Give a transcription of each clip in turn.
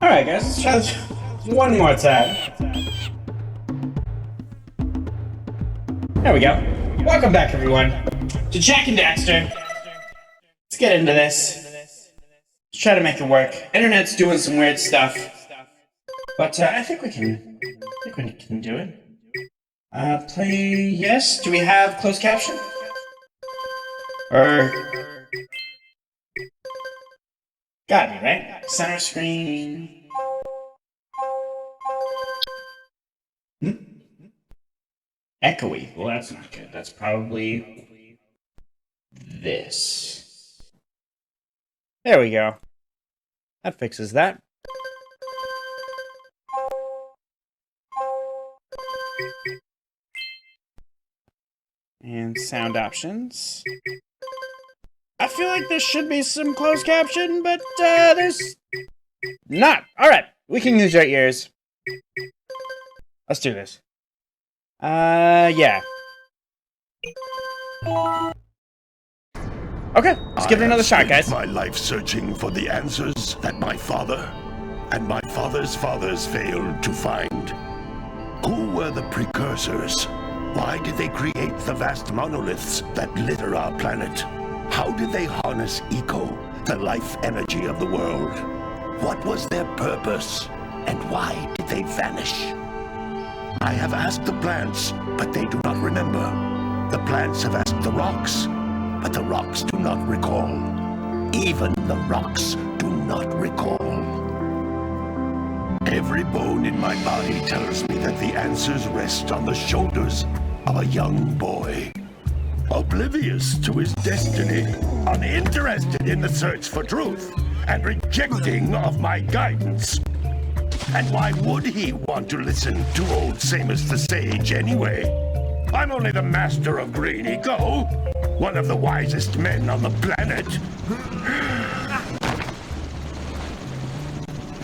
Alright guys, let's try this one more time. There we go. Welcome back everyone to Jak and Daxter. Let's get into this. Let's try to make it work. Internet's doing some weird stuff. But I think we can do it. Play yes? Do we have closed caption? Or gotta be, right? Center screen. Echoey. Well, that's not good. That's probably this. There we go. That fixes that. And sound options. I feel like there should be some closed caption, but there's not. Alright, we can use our ears. Let's do this. Yeah. Okay, let's give it another shot, guys. My life searching for the answers that my father and my father's fathers failed to find. Who were the precursors? Why did they create the vast monoliths that litter our planet? How did they harness eco, the life energy of the world? What was their purpose? And why did they vanish? I have asked the plants, but they do not remember. The plants have asked the rocks, but the rocks do not recall. Even the rocks do not recall. Every bone in my body tells me that the answers rest on the shoulders of a young boy. Oblivious to his destiny, uninterested in the search for truth, and rejecting of my guidance. And why would he want to listen to old Samus the Sage anyway? I'm only the master of green eco, one of the wisest men on the planet.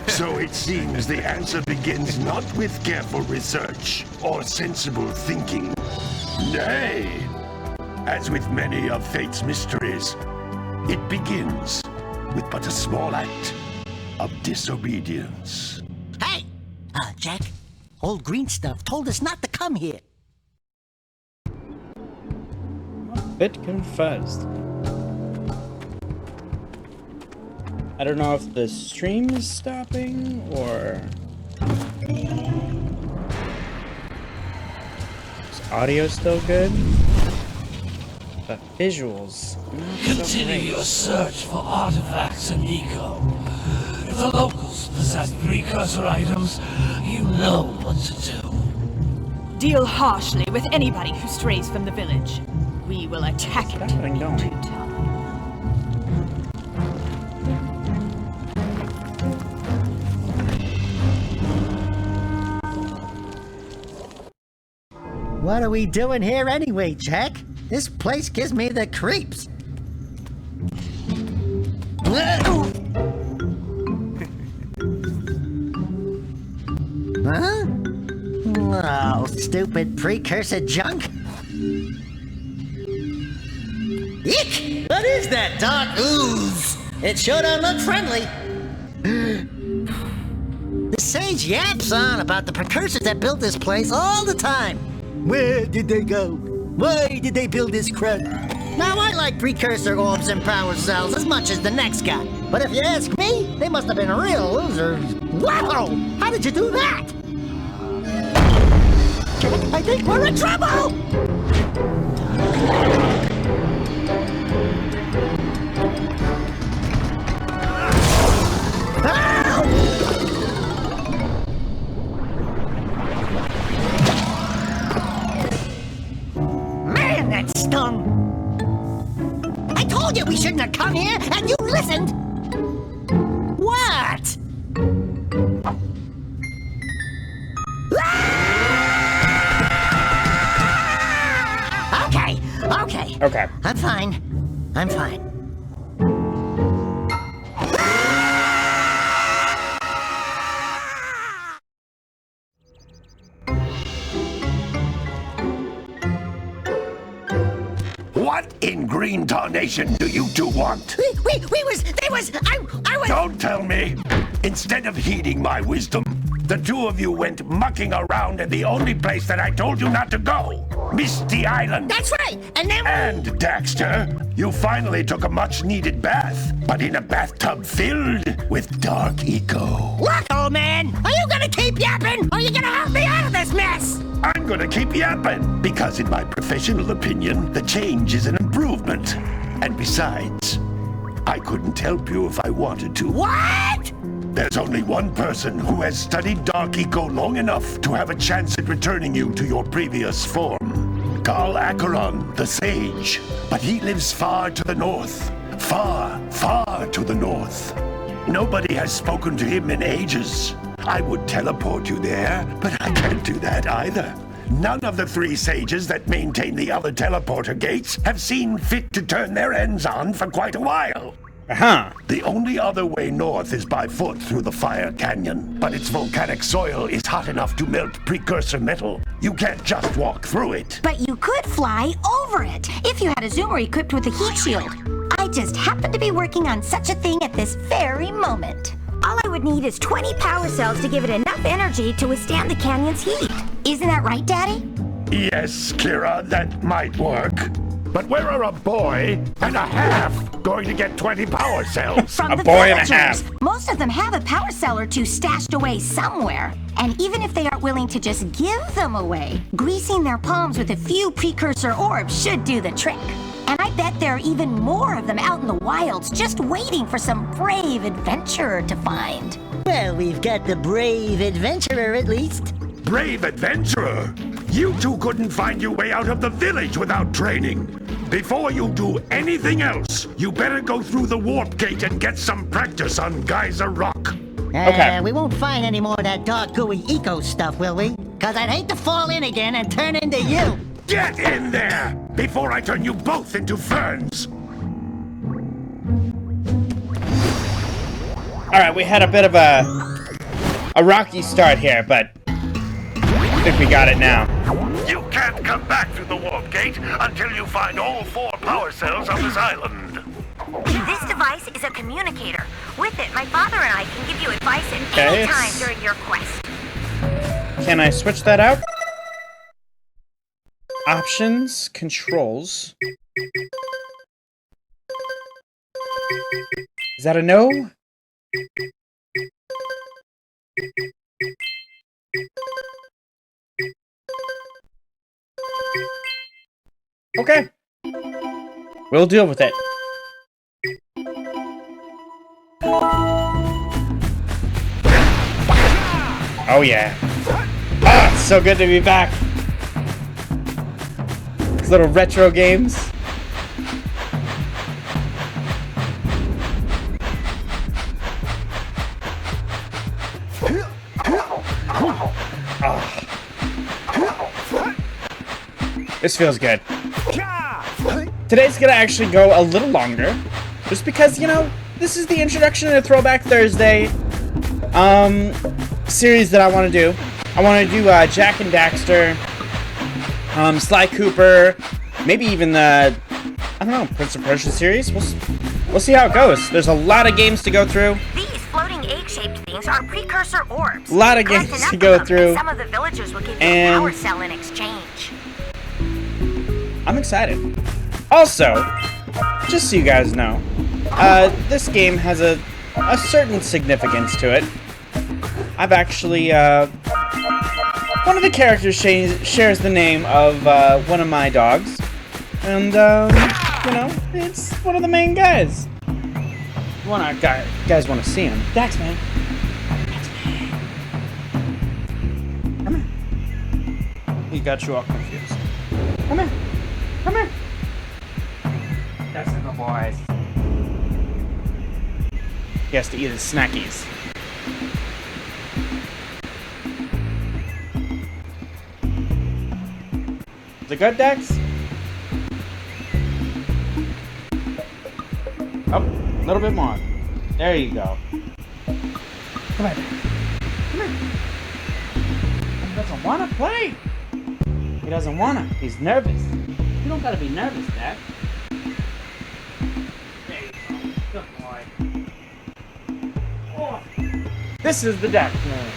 So it seems the answer begins not with careful research or sensible thinking. Nay, as with many of fate's mysteries, it begins with but a small act of disobedience. Hey! Jak, old green stuff told us not to come here. Bit confused. I don't know if the stream is stopping or is audio still good? But visuals. Continue your search for artifacts and eco. If the locals possess precursor items, you know what to do. Deal harshly with anybody who strays from the village. We will attack it in due time. What are we doing here anyway, Jak? This place gives me the creeps. Huh? Oh, stupid precursor junk. Eek! What is that dark ooze? It sure don't look friendly. The sage yaps on about the precursors that built this place all the time. Where did they go? Why did they build this crud? Now, I like precursor orbs and power cells as much as the next guy. But if you ask me, they must have been real losers. Wow! How did you do that? I think we're in trouble! Man, that stung! I told you we shouldn't have come here, and you listened! What? Okay. I'm fine. Why What in green tarnation do you two want? I was... Don't tell me. Instead of heeding my wisdom, the two of you went mucking around in the only place that I told you not to go. Misty Island. That's right, and then... And, Daxter, you finally took a much-needed bath, but in a bathtub filled with dark eco. Look, old man, are you gonna keep yapping, or are you gonna help me out of this mess? I'm gonna keep yapping, because in my professional opinion, the change is an improvement. And besides, I couldn't help you if I wanted to. What? There's only one person who has studied Dark Eco long enough to have a chance at returning you to your previous form. Carl Acheron, the Sage. But he lives far to the north. Far, far to the north. Nobody has spoken to him in ages. I would teleport you there, but I can't do that either. None of the three sages that maintain the other teleporter gates have seen fit to turn their ends on for quite a while. The only other way north is by foot through the Fire Canyon, but its volcanic soil is hot enough to melt precursor metal. You can't just walk through it. But you could fly over it if you had a zoomer equipped with a heat shield. I just happen to be working on such a thing at this very moment. All I would need is 20 power cells to give it enough energy to withstand the canyon's heat. Isn't that right, Daddy? Yes, Kira, that might work. But where are a boy and a half going to get 20 power cells? From the boy and a villagers. half. Most of them have a power cell or two stashed away somewhere. And even if they aren't willing to just give them away, greasing their palms with a few precursor orbs should do the trick. And I bet there are even more of them out in the wilds just waiting for some brave adventurer to find. Well, we've got the brave adventurer at least. Brave adventurer! You two couldn't find your way out of the village without training. Before you do anything else, you better go through the warp gate and get some practice on Geyser Rock. Okay. We won't find any more of that dark gooey eco stuff, will we? Cause I'd hate to fall in again and turn into you. Get in there before I turn you both into ferns. Alright, we had a bit of a rocky start here, but I think we got it now. You can't come back through the warp gate until you find all 4 power cells on this island. This device is a communicator. With it, my father and I can give you advice at Okay, any time it's- during your quest. Can I switch that out? Options, controls. Is that a no? Okay. We'll deal with it. Oh yeah. Ah, it's so good to be back. These little retro games. This feels good. Today's gonna actually go a little longer, just because, you know, this is the introduction to Throwback Thursday series that I want to do. I want to do Jack and Daxter, Sly Cooper, maybe even the, I don't know, Prince of Persia series. We'll see how it goes. There's a lot of games to go through. These floating egg-shaped things are precursor orbs. A lot of Collect games enough to of go them, through. and some of the villagers will give you And- a power cell in exchange. I'm excited. Also, just so you guys know, this game has a certain significance to it. I've actually, one of the characters shares the name of one of my dogs. And, you know, it's one of the main guys. Guys want to see him. Dax Man. Come here. He got you all confused. Come here. Come here. That's the boys. He has to eat his snackies. Is it good, Dax? Up, a little bit more. There you go. Come here. Come here. He doesn't want to play. He doesn't want to. He's nervous. You don't gotta be nervous, Dad. Good boy. Oh. This is the Dax Man.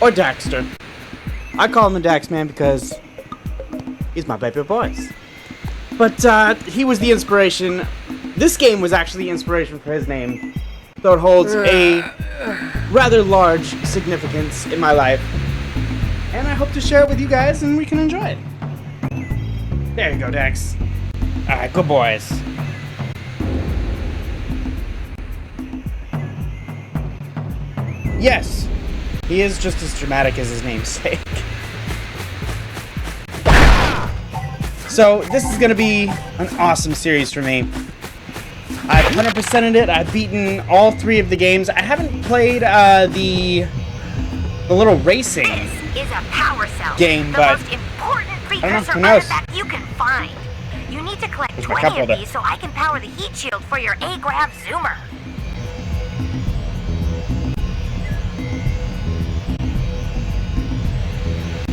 Or Daxter. I call him the Dax Man because he's my baby boys. But he was the inspiration. This game was actually the inspiration for his name. So it holds a rather large significance in my life. And I hope to share it with you guys and we can enjoy it. There you go, Dax. Alright, good boys. Yes, he is just as dramatic as his namesake. So, this is going to be an awesome series for me. I've 100%ed it. I've beaten all 3 of the games. I haven't played the little racing This is a power cell. game, the but most important I don't know. precursor Who knows? artifact you can find. You need to collect There's my 20 cup of holder. these so I can power the heat shield for your A-Grav Zoomer.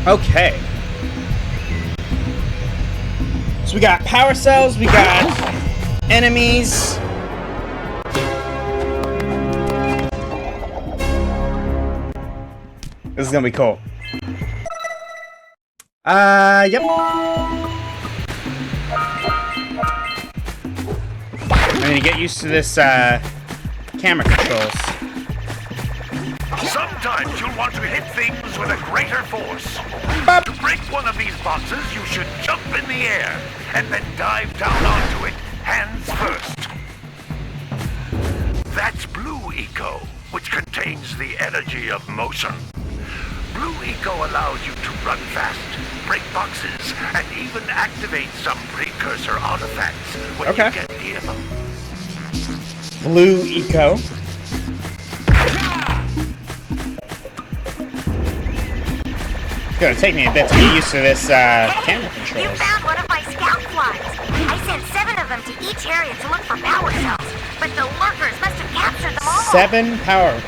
Okay. So we got power cells, we got enemies. This is gonna be cool. Yep. I need to get used to this, camera controls. Sometimes you'll want to hit things with a greater force. Bop. To break one of these boxes, you should jump in the air and then dive down onto it, hands first. That's Blue Eco, which contains the energy of motion. Blue Eco allows you to run fast, break boxes, and even activate some precursor artifacts when Okay. you get near them. Blue Eco. It's gonna take me a bit to get used to this, camera Hey, you controls. found one of my scout flies. I sent 7 of them to each area to look for power cells, but the lurkers must have captured them all. 7 power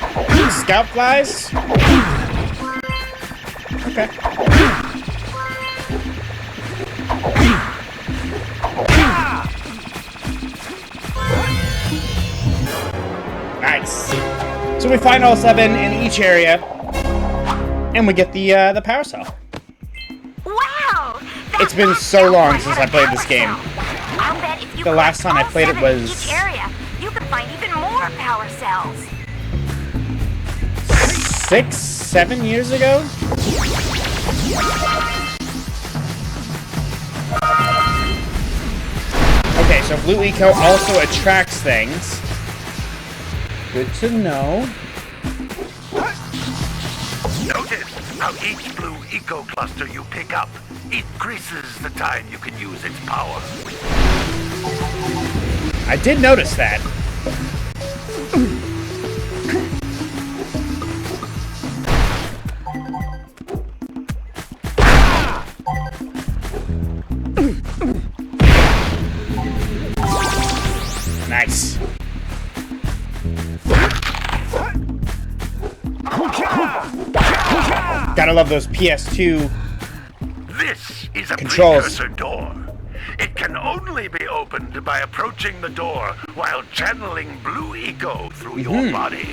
scout flies. Okay. Nice. So we find all 7 in each area, and we get the power cell. Wow! It's been so long since I played this game. I'll bet if you The last time I collect played it all 7 in was- each area, you can find even more power cells. 6, 7 years ago? Okay, so Blue Eco also attracts things. Good to know. Notice how each Blue Eco cluster you pick up increases the time you can use its power. I did notice that. Nice. Gotta love those PS2. This is a Controls. precursor door. It can only be opened by approaching the door while channeling Blue Eco through your body.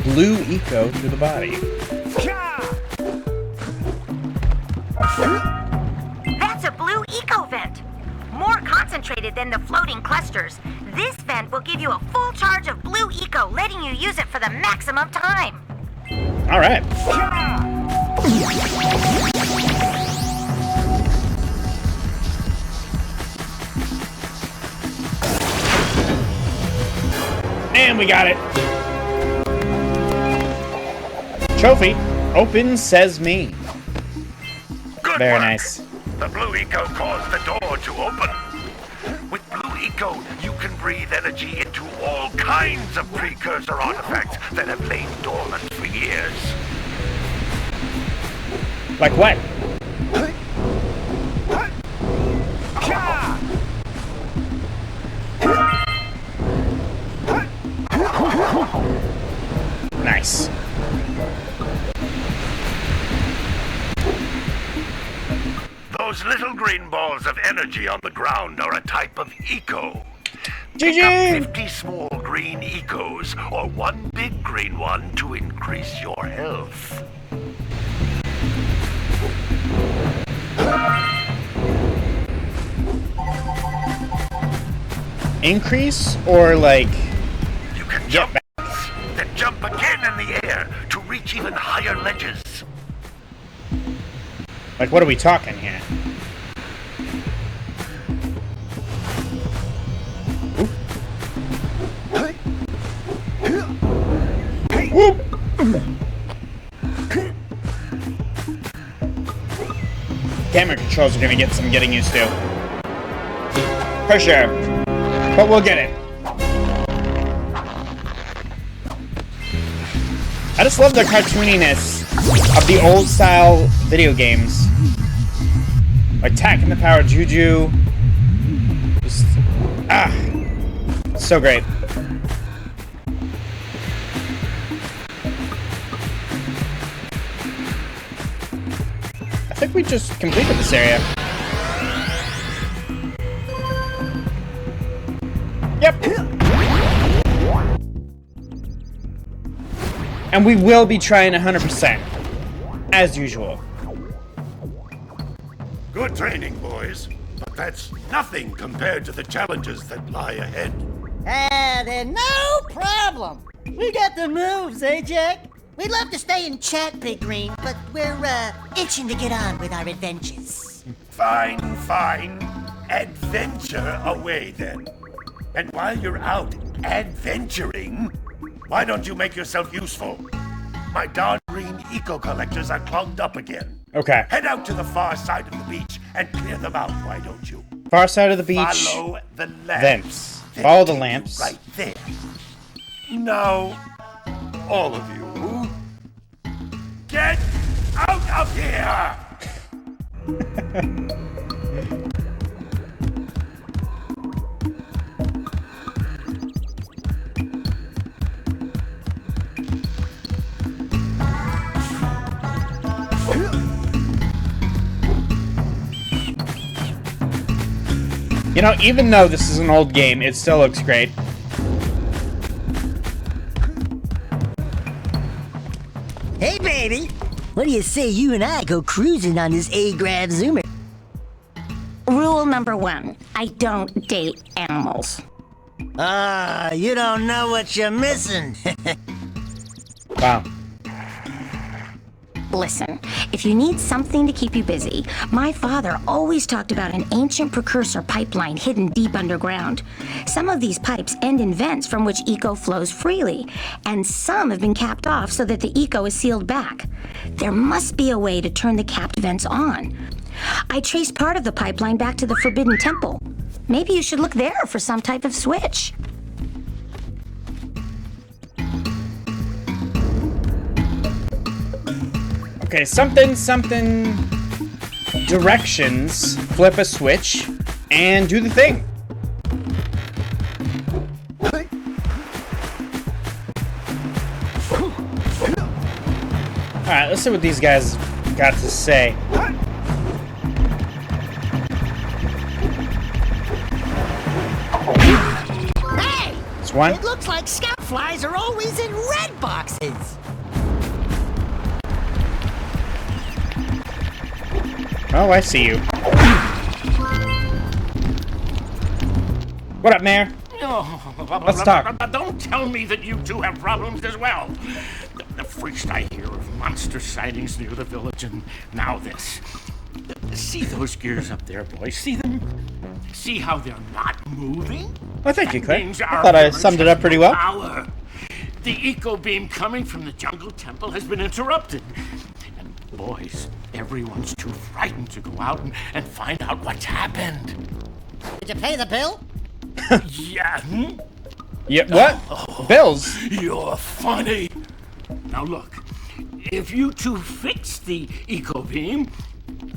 Blue Eco through the body. That's a blue eco vent. More concentrated than the floating clusters. This vent will give you a full charge of blue eco, letting you use it for the maximum time. All right. And we got it. Trophy. Open says me. Good Very work. nice. The Blue Eco caused the door to open. With Blue Eco, you can breathe energy into all kinds of precursor artifacts that have lain dormant for years. Like what? Nice. Those little green balls of energy on the ground are a type of eco. GG! Pick up 50 small green ecos or one big green one to increase your health. Increase or like You can jump once, then jump again in the air to reach even higher ledges. like what are we talking here? Whoop. Camera controls are gonna get some getting used to. For sure. But we'll get it. I just love the cartooniness of the old style video games. Like Tack and the Power Juju. Just, so great. I think we just completed this area. Yep. And we will be trying 100%. As usual. Good training, boys. But that's nothing compared to the challenges that lie ahead. Then no problem. We got the moves, eh, Jack? We'd love to stay and chat, Big Green, but we're, itching to get on with our adventures. Fine, fine. Adventure away, then. And while you're out adventuring, why don't you make yourself useful? My darn green eco-collectors are clogged up again. Okay. Head out to the far side of the beach and clear them out, why don't you? Far side of the beach. Follow the lamps. Lamps. They'll Follow the take you lamps. Right there. Now, all of you, get out of here! You know, even though this is an old game, it still looks great. Hey, baby! What do you say you and I go cruising on this A-Grav Zoomer? Rule number 1, I don't date animals. You don't know what you're missing. Wow. Listen, if you need something to keep you busy, my father always talked about an ancient precursor pipeline hidden deep underground. Some of these pipes end in vents from which eco flows freely, and some have been capped off so that the eco is sealed back. There must be a way to turn the capped vents on. I traced part of the pipeline back to the Forbidden Temple. Maybe you should look there for some type of switch. Okay, something, directions, flip a switch, and do the thing. Alright, let's see what these guys got to say. Hey! It's one. It looks like scout flies are always in red boxes. Oh, I see you. What up, Mayor? Let's talk. Don't tell me that you two have problems as well. The first I hear of monster sightings near the village, and now this. See those gears up there, boys? See them? See how they're not moving? Well, thank you, Clay. Means I our thought I village summed it has up pretty no well. power. The eco beam coming from the jungle temple has been interrupted. And boys, everyone's too frightened to go out and find out what's happened. Did you pay the bill? Yeah. Yeah, what? Bills? You're funny. Now look, if you two fix the eco beam,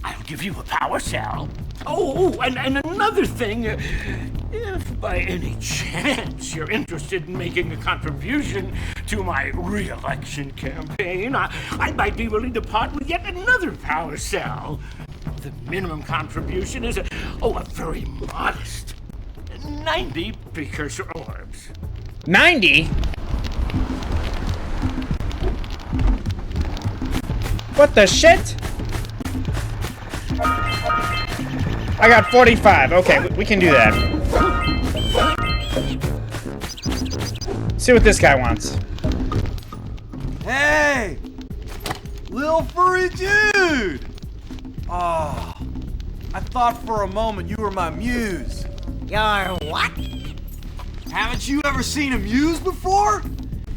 I'll give you a power cell. Oh, and another thing, if by any chance you're interested in making a contribution to my re-election campaign, I might be willing to part with yet another power cell. The minimum contribution is a very modest 90 precursor orbs. 90? What the shit? I got 45. Okay, we can do that. See what this guy wants. Hey! Little furry dude! Oh, I thought for a moment you were my muse. Your what? Haven't you ever seen a muse before?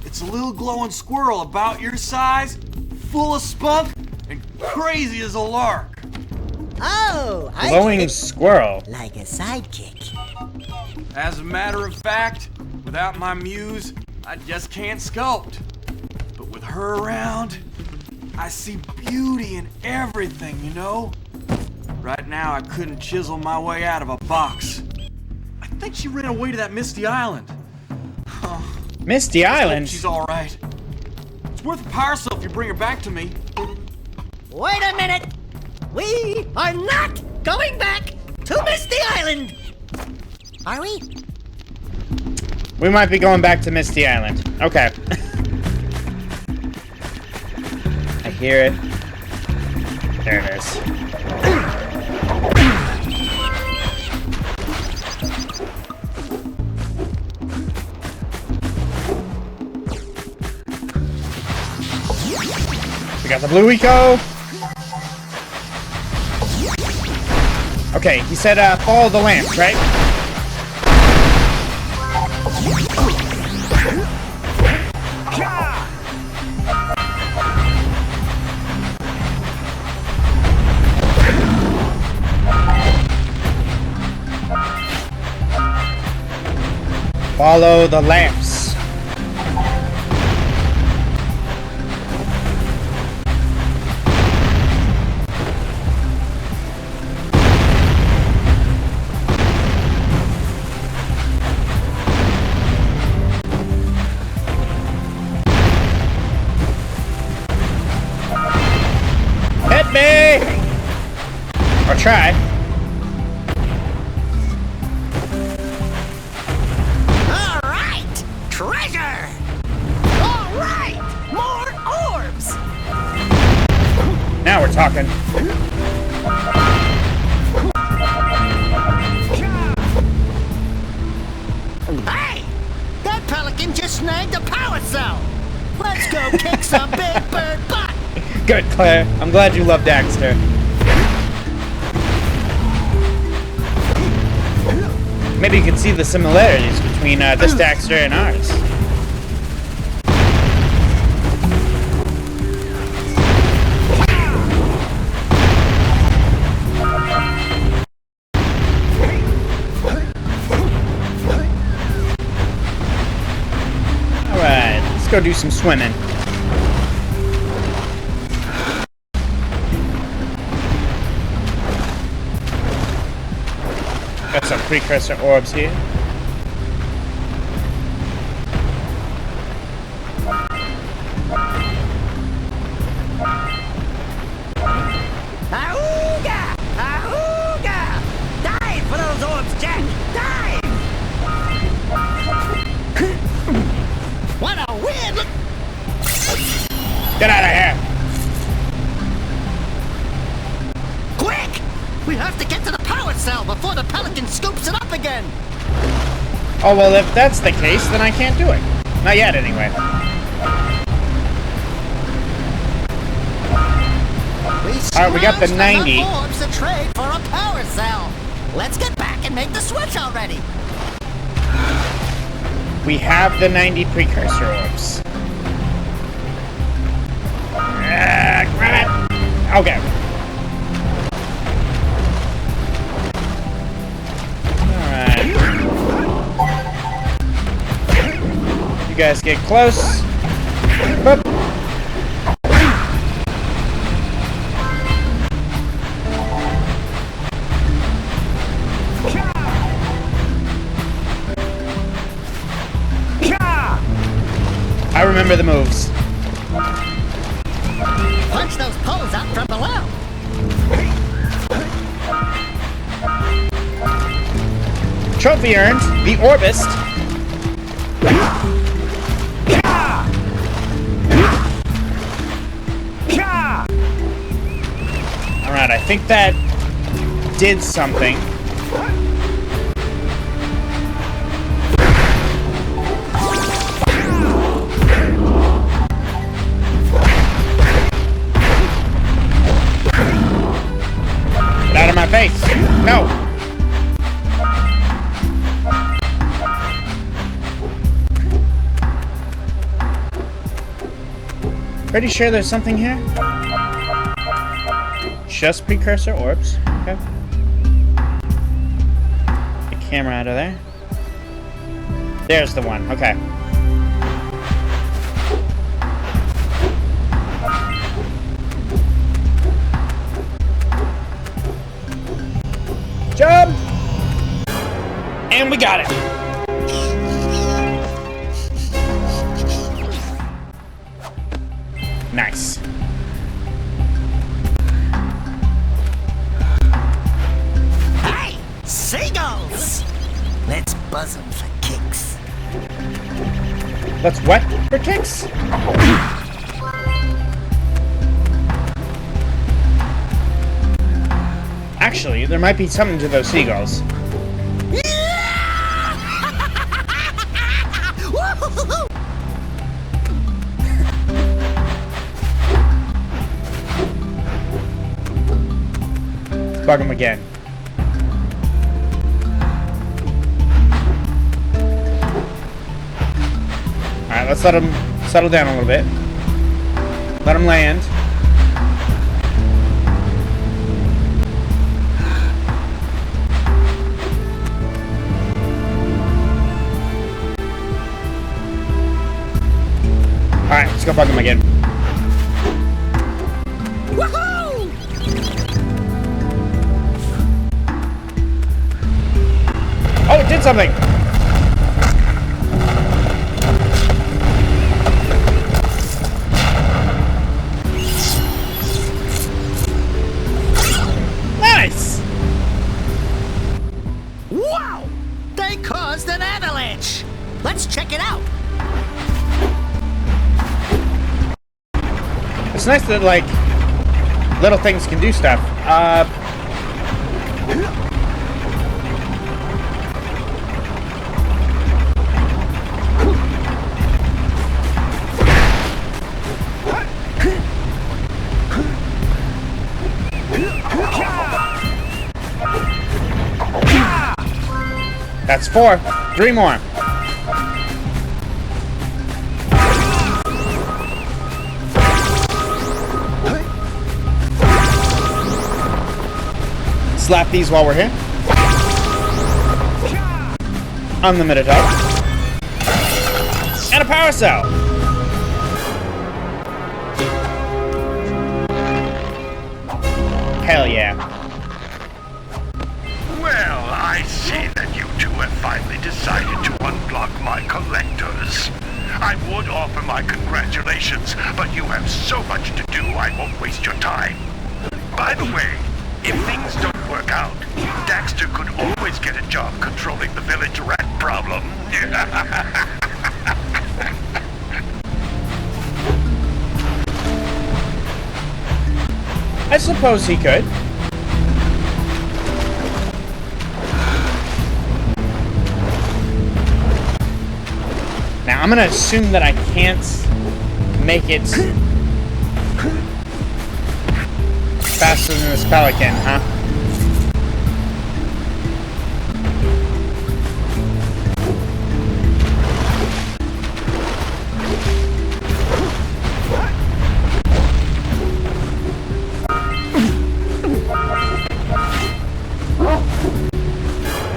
It's a little glowing squirrel about your size, full of spunk, and crazy as a lark. Oh, I Glowing get it. squirrel. Like a sidekick. As a matter of fact, without my muse, I just can't sculpt. But with her around, I see beauty in everything, you know? Right now, I couldn't chisel my way out of a box. I think she ran away to that Misty Island. Misty Hope Island? she's all right. It's worth a power cell if you bring her back to me. Wait a minute! We are not going back to Misty Island! Are we? We might be going back to Misty Island. Okay. I hear it. There it is. We got the blue eco. Okay, he said follow the lamps, right? Follow the lamps. Hit me! Or try. Treasure! All right! More orbs! Now we're talking. Hey! That pelican just snagged a power cell! Let's go kick some big bird butt! Good, Claire. I'm glad you love Daxter. Maybe you can see the similarities between this Daxter and ours. Alright, let's go do some swimming. Got some precursor orbs here. Ahooga! Ahooga! Dive for those orbs, Jack! Dive! What a weird look! Get out of here! Quick! We have to get to the power cell before the pelican scoops it up again! Oh, well, if that's the case, then I can't do it. Not yet, anyway. Alright, we got the 90. Enough orbs to trade for a power cell. Let's get back and make the switch already. We have the 90 precursor orbs. Grab it! Okay. Alright. You guys get close. Boop. I remember the moves. Punch those poles out from below. Trophy earned. The Orbist. Alright, I think that did something. Get out of my face! No! Pretty sure there's something here. Just precursor orbs. Okay. The camera out of there. There's the one. Okay. Jump! And we got it. Nice. Hey, seagulls! Let's buzz them for kicks. Let's what for kicks? Actually, there might be something to those seagulls. Bug him again. Alright, let's let him settle down a little bit. Let him land. Alright, let's go bug him again. Oh, it did something! Nice! Wow! They caused an avalanche! Let's check it out! It's nice that, like, little things can do stuff. That's 4. 3 more. Slap these while we're here. Unlimited health. And a power cell. Hell yeah. Well, I see that you two have finally decided to unblock my collectors. I would offer my congratulations, but you have so much to do, I won't waste your time. By the way, if things don't work out, Daxter could always get a job controlling the village rat problem. I suppose he could. Now, I'm gonna assume that I can't make it faster than this pelican, huh?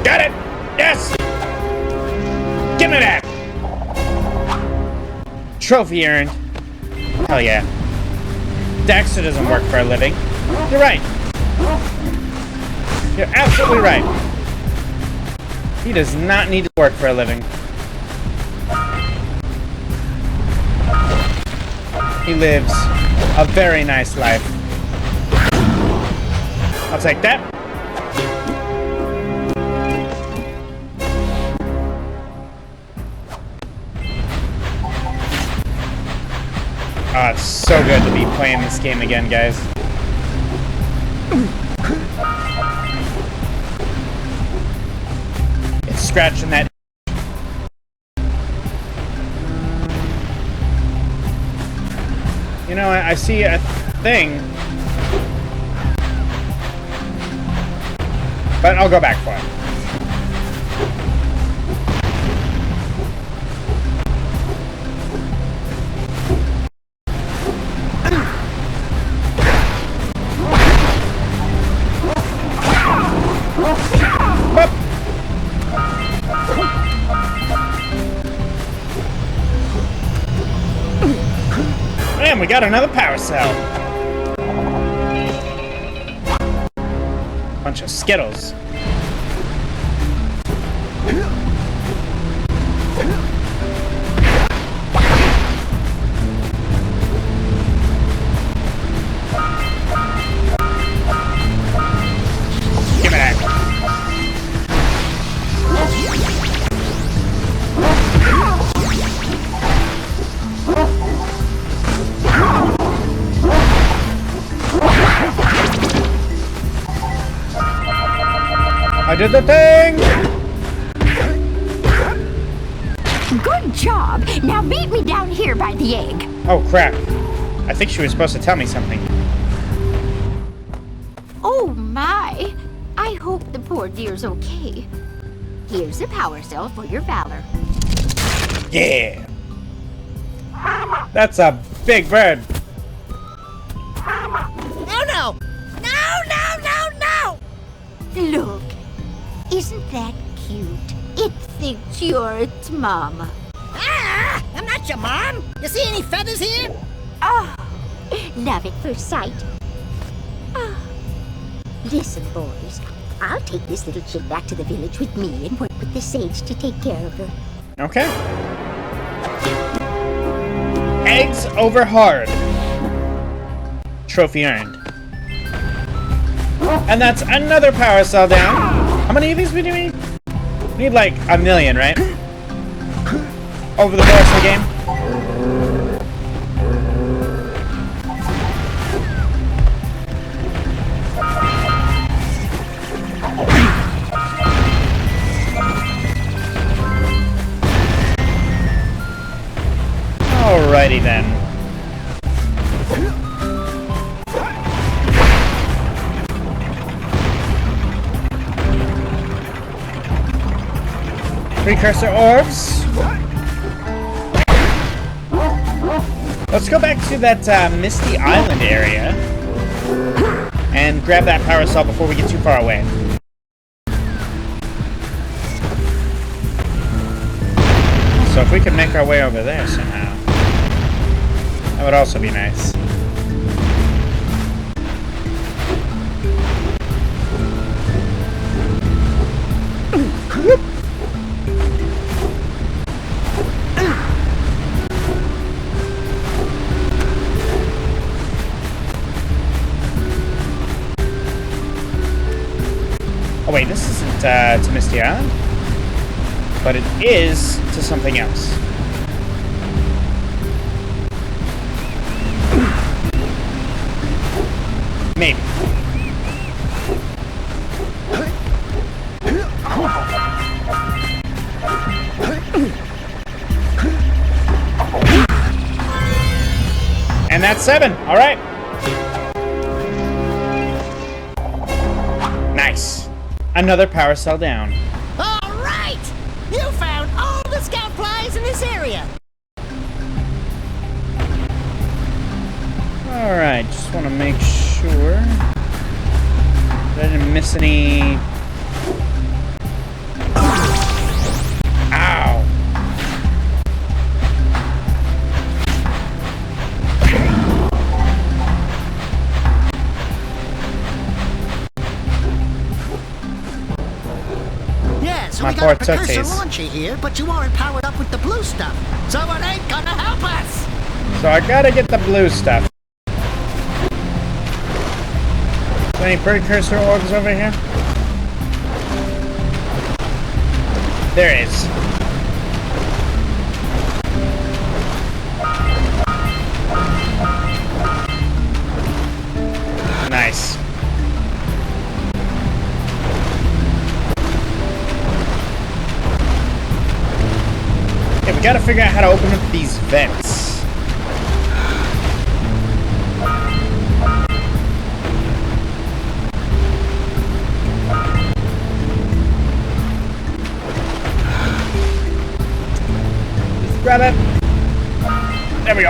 Got it! Yes! Give me that! Trophy earned. Hell yeah. Daxter doesn't work for a living. You're right. You're absolutely right. He does not need to work for a living. He lives a very nice life. I'll take that. Oh, it's so good to be playing this game again, guys. It's scratching that. You know, I see a thing. But I'll go back for it. Man, we got another power cell. Bunch of Skittles. Give me that. I did the thing! Good job. Now meet me down here by the egg. Oh, crap. I think she was supposed to tell me something. Oh, my. I hope the poor dear's okay. Here's a power cell for your valor. Yeah! That's a big bird. Oh no! No, no, no, no! Look, isn't that cute? It thinks you're its mama. Ah! I'm not your mom! You see any feathers here? Oh, love at first sight. Oh. Listen, boys. I'll take this little chick back to the village with me and work with the sage to take care of her. Okay. Eggs over hard. Trophy earned. And that's another power cell down. How many of these we do need? We need like 1,000,000, right? Over the course of the game. Alrighty then. Precursor orbs. Let's go back to that Misty Island area and grab that power cell before we get too far away. So if we could make our way over there somehow, that would also be nice. Whoop. Oh wait, this isn't to Misty Island, but it is to something else. Maybe. And that's 7. All right. Nice. Another power cell down. All right! You found all the scout flies in this area. All right. Just want to make sure that I didn't miss any. Ow. Yeah, so My we got a poor precursor tootsies. launcher here, but you aren't powered up with the blue stuff. So it ain't gonna help us! So I gotta get the blue stuff. Any precursor orbs over here? There is. gotta figure out how to open up these vents. Just grab it. There we go.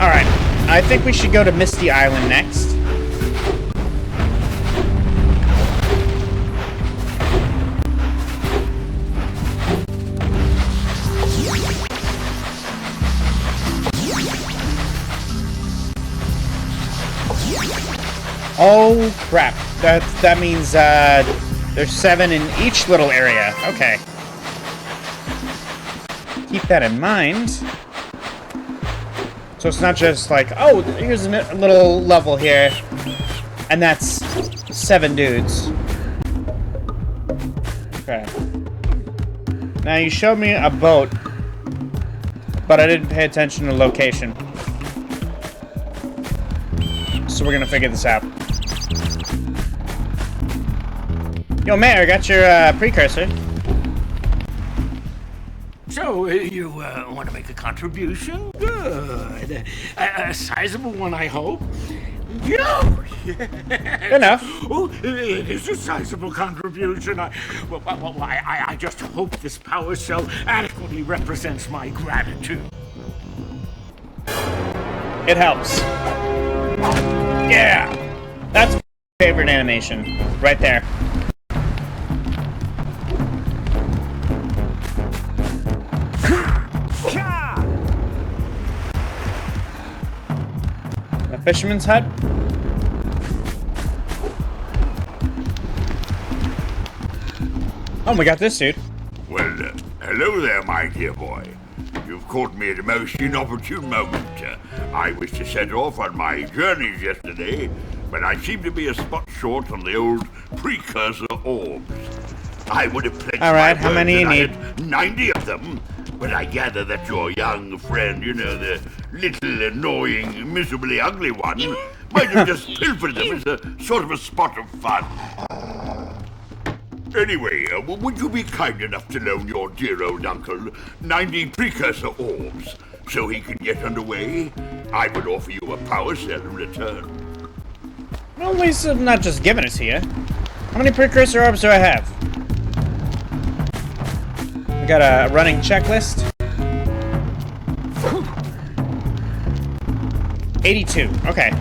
Alright, I think we should go to Misty Island next. Oh crap, that means there's 7 in each little area. Okay. Keep that in mind. So it's not just like, oh, here's a little level here, and that's 7 dudes. Okay. Now you showed me a boat, but I didn't pay attention to location. So we're gonna figure this out. Yo, Mayor, I got your precursor. So, you want to make a contribution? Good. A sizable one, I hope? Yo! Enough. Oh, it is a sizable contribution. I just hope this power cell adequately represents my gratitude. It helps. Yeah! That's my favorite animation. Right there. A fisherman's hut? Oh, we got this dude. Well, hello there, my dear boy. You've caught me at a most inopportune moment. I was to set off on my journeys yesterday, but I seem to be a spot short on the old precursor orbs. I would have pledged Alright, my how word many that you I need? had 90 of them, but I gather that your young friend, you know, the little annoying, miserably ugly one, might have just pilfered them as a sort of a spot of fun. Anyway, would you be kind enough to loan your dear old uncle 90 precursor orbs so he can get underway? I would offer you a power cell in return. Well, at least I'm not just giving it to you. How many precursor orbs do I have? I got a running checklist. 82. Okay.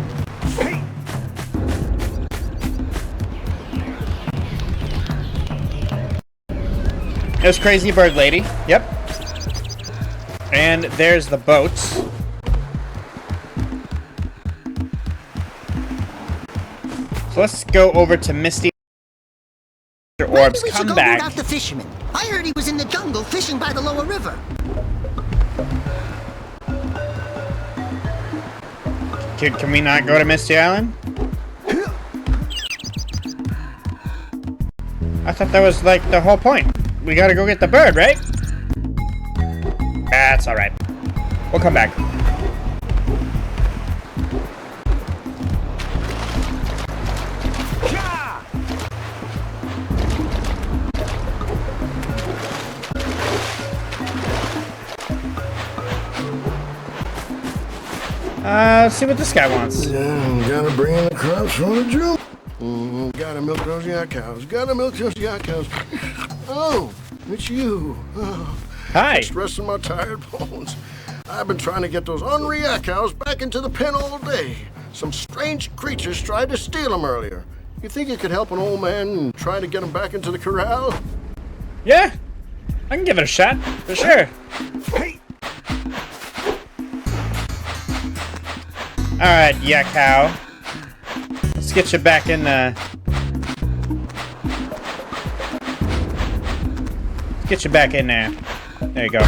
There's Crazy Bird Lady. Yep. And there's the boat. So let's go over to Misty. Orbs, Maybe we should come go back. root out the fisherman. I heard he was in the jungle fishing by the lower river. Can we not go to Misty Island? I thought that was like the whole point. We gotta go get the bird, right? That's alright. We'll come back. Let's see what this guy wants. Gotta bring in the crops from the jungle. Gotta milk those yak cows. Gotta milk those yak cows. Oh, it's you. Oh, Hi. just resting my tired bones. I've been trying to get those ornery yak cows back into the pen all day. Some strange creatures tried to steal them earlier. You think you could help an old man and try to get them back into the corral? Yeah, I can give it a shot, for sure. Hey! Alright, yeah, cow. Let's get you back in the... Let's get you back in there. There you go.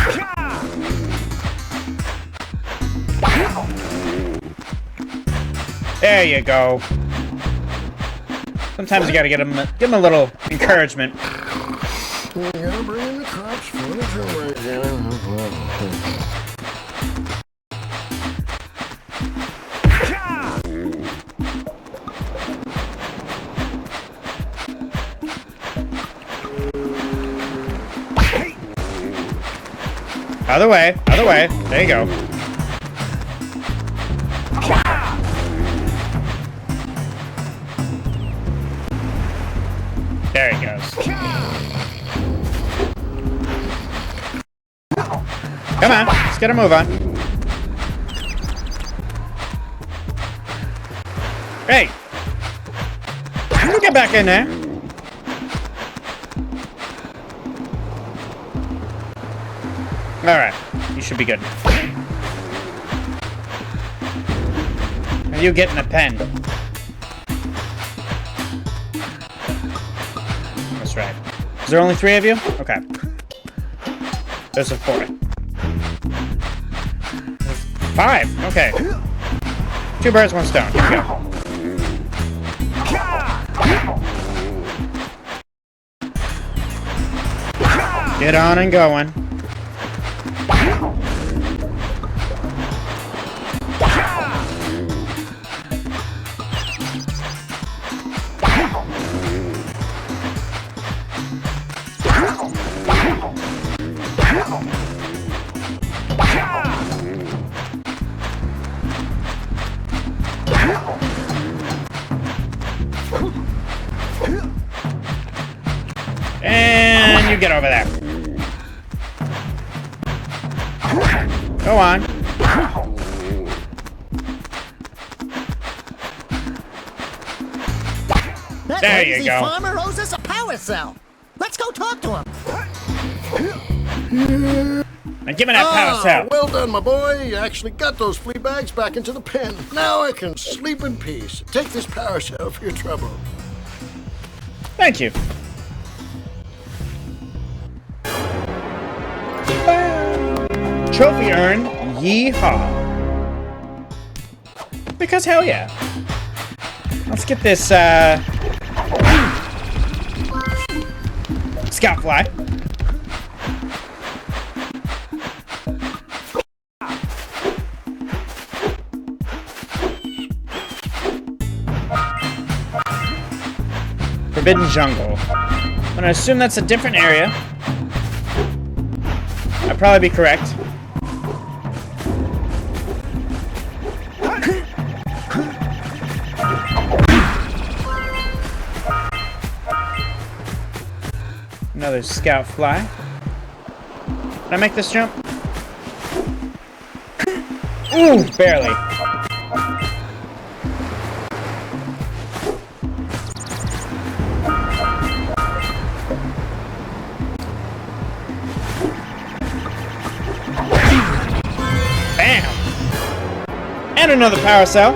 There you go. Sometimes you gotta give him a little encouragement. Gotta bring in the crops from the jungle. Other way. Other way. There you go. There he goes. Come on. Let's get a move on. Hey! You get back in there. Alright. You should be good. Are you getting a pen? That's right. Is there only 3 of you? Okay. There's a 4. 5. Okay. 2 birds, 1 stone. Here we go. Get on and going. And you get over there. Go on. That There you lazy go. farmer owes us a power cell. Let's go talk to him. And give me that power cell. Well done, my boy. You actually got those flea bags back into the pen. Now I can sleep in peace. Take this power cell for your trouble. Thank you. Trophy earned. Yeehaw. Because hell yeah. Let's get this, scout fly. Forbidden Jungle. I'm gonna assume that's a different area. I'd probably be correct. Another scout fly. Can I make this jump? Ooh, barely. Bam! And another power cell.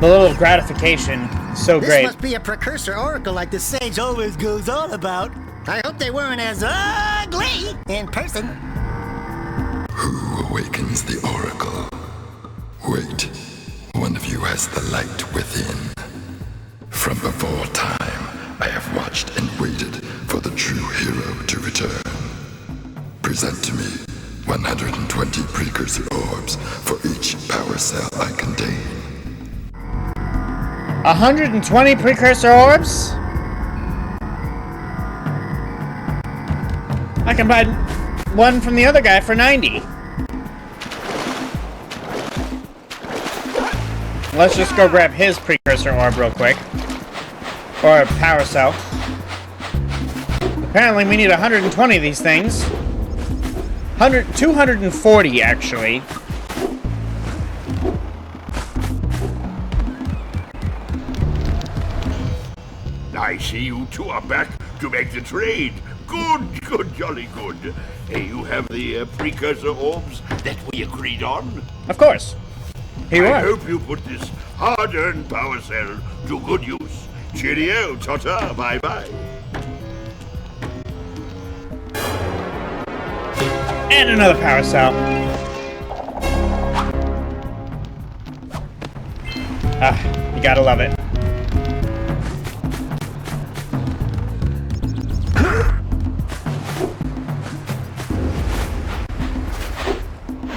The little gratification is so This great. must be a precursor oracle like the sage always goes on about. I hope they weren't as ugly in person. Who awakens the oracle? Wait, one of you has the light within. From before time, I have watched and waited for the true hero to return. Present to me 120 precursor orbs for each power cell I contain. 120 precursor orbs? I can buy one from the other guy for 90. Let's just go grab his precursor orb real quick. Or a power cell. Apparently we need 120 of these things. 240 actually. I see you two are back to make the trade. Good, jolly good. Hey, you have the precursor orbs that we agreed on? Of course. Here you I are. hope you put this hard-earned power cell to good use. Cheerio, ta-ta, bye-bye. And another power cell. Ah, you gotta love it.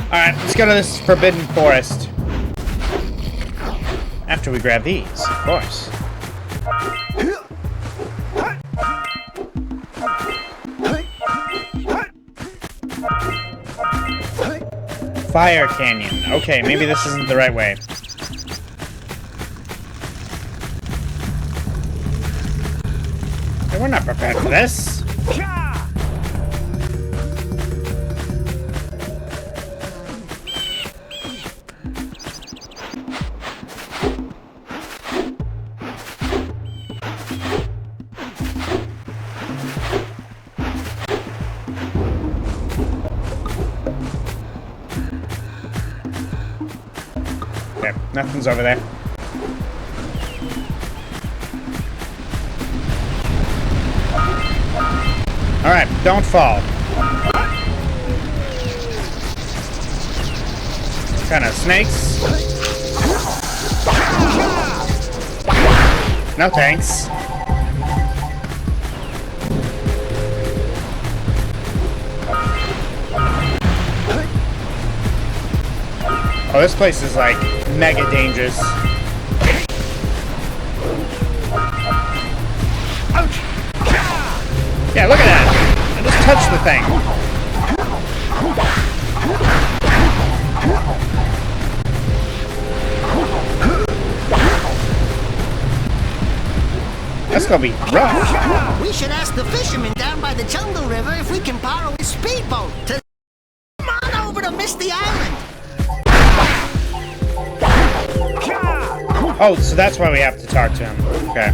Alright, let's go to this forbidden forest. After we grab these, of course. Fire canyon. Okay, maybe this isn't the right way. Hey, we're not prepared for this. Okay, nothing's over there. Alright, don't fall. Kind of snakes? No thanks. Oh, this place is like mega dangerous. Yeah, look at that! I just touched the thing. That's gonna be rough. We should ask the fisherman down by the jungle river if we can borrow his speedboat to come on over to Misty Island. Oh, so that's why we have to talk to him. Okay.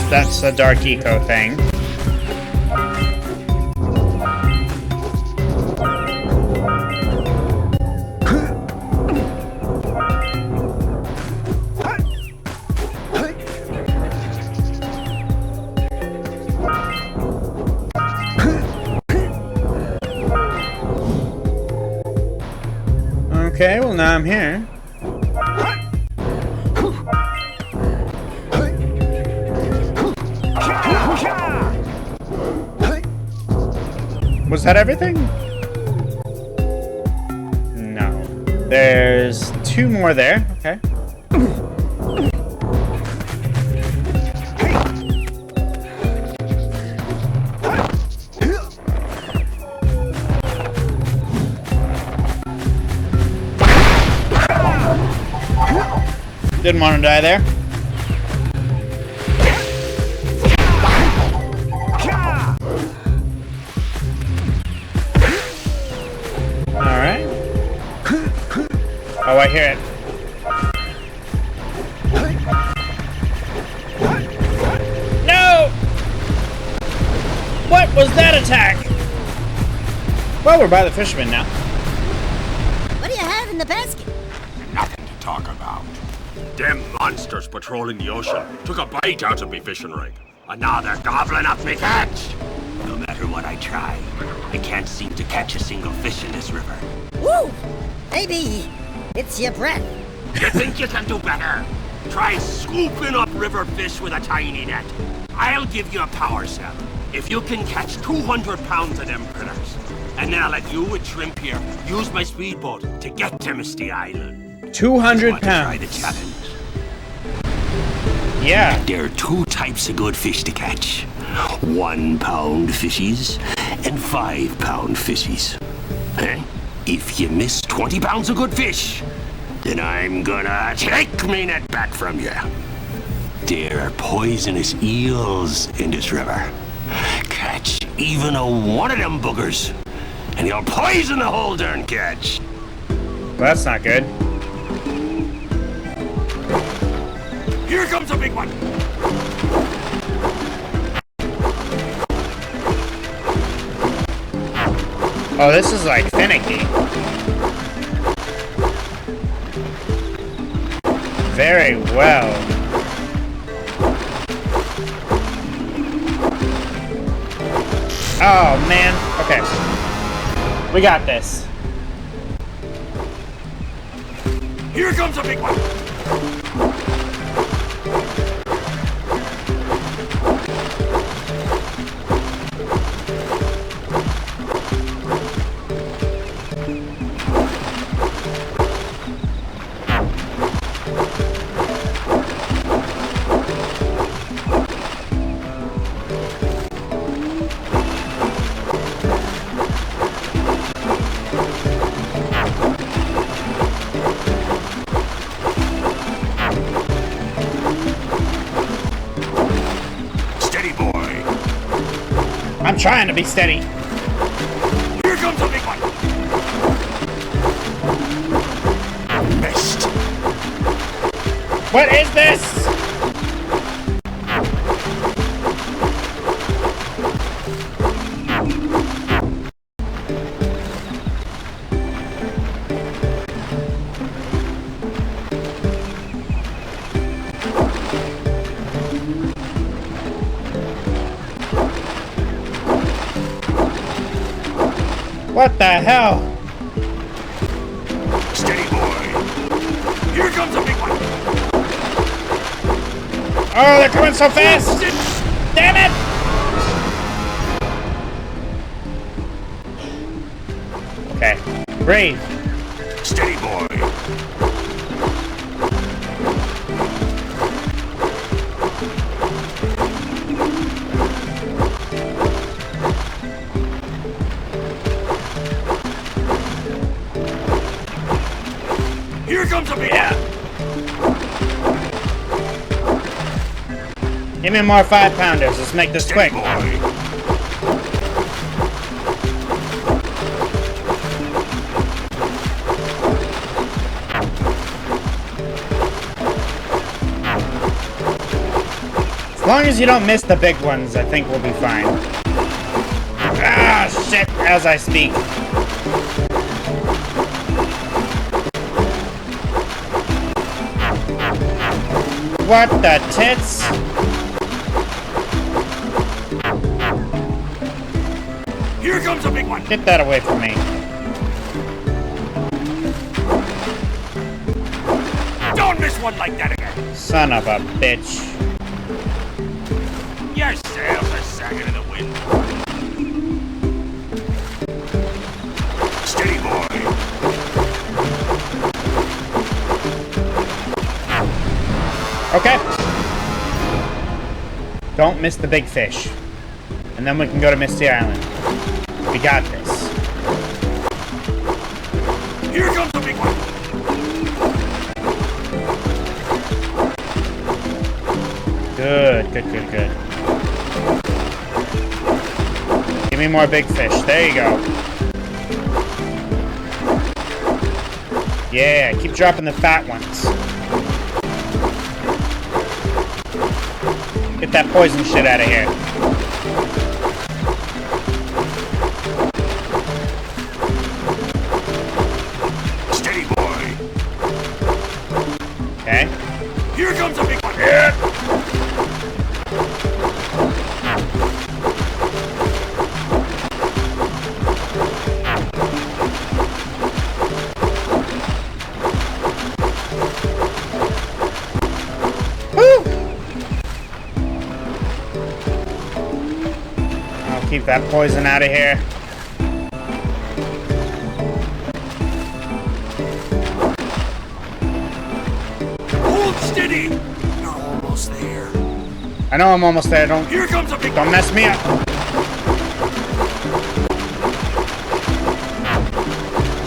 That's a dark eco thing. Okay, well now I'm here. Was that everything? No. There's two more there. Okay. Didn't want to die there. Alright. Oh, I hear it. No! What was that attack? Well, we're by the fisherman now. What do you have in the basket? Nothing to talk about. Them monsters patrolling the ocean took a bite out of me fishing rig. And now they're gobbling up me catch. No matter what I try, I can't seem to catch a single fish in this river. Woo! Maybe it's your breath. You think you can do better? Try scooping up river fish with a tiny net. I'll give you a power cell if you can catch 200 pounds of them critters. And then I'll let you with shrimp here use my speedboat to get to Misty Island. 200 Try the pounds. challenge. Yeah. There are two types of good fish to catch. 1 pound fishies and 5 pound fishies. Eh? If you miss 20 pounds of good fish, then I'm gonna take me net back from you. There are poisonous eels in this river. Catch even one of them boogers, and you'll poison the whole darn catch. Well, that's not good. Here comes a big one. Oh, this is like finicky. Very well. Oh, man. Okay. We got this. Here comes a big one. I'm trying to be steady. Here comes a big one. Missed. What is this? What the hell? Steady, boy. Here comes a big one. Oh, they're coming so fast! Damn it! Okay, breathe. Steady, boy. Here comes a big one. Give me more 5-pounders. Let's make this quick. Boy. As long as you don't miss the big ones, I think we'll be fine. Ah, shit, as I speak. What the tits? Here comes a big one. Get that away from me. Don't miss one like that again. Son of a bitch. Your sails are sagging in the wind. Steady, boy. Okay. Don't miss the big fish. And then we can go to Misty Island. We got this. Here comes a big one. Good, good, good, good. Give me more big fish. There you go. Yeah, keep dropping the fat ones. Get that poison shit out of here. Steady, boy. Okay. Here comes a big one. Yeah. Keep that poison out of here. Hold steady. You're almost there. I know I'm almost there. Here comes a big Don't mess me up.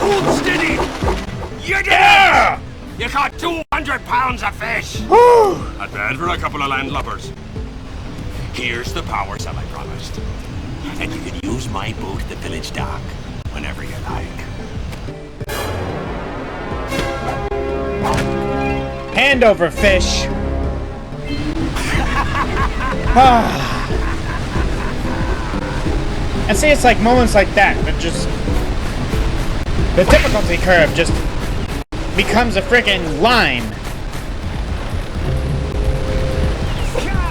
Hold steady. You did Yeah! it. You caught 200 pounds of fish. Woo! Not bad for a couple of landlubbers. Here's the power cell I promised. And you can use my boat at the village dock whenever you like. Hand over fish. And see, it's like moments like that that just... The difficulty curve just becomes a freaking line.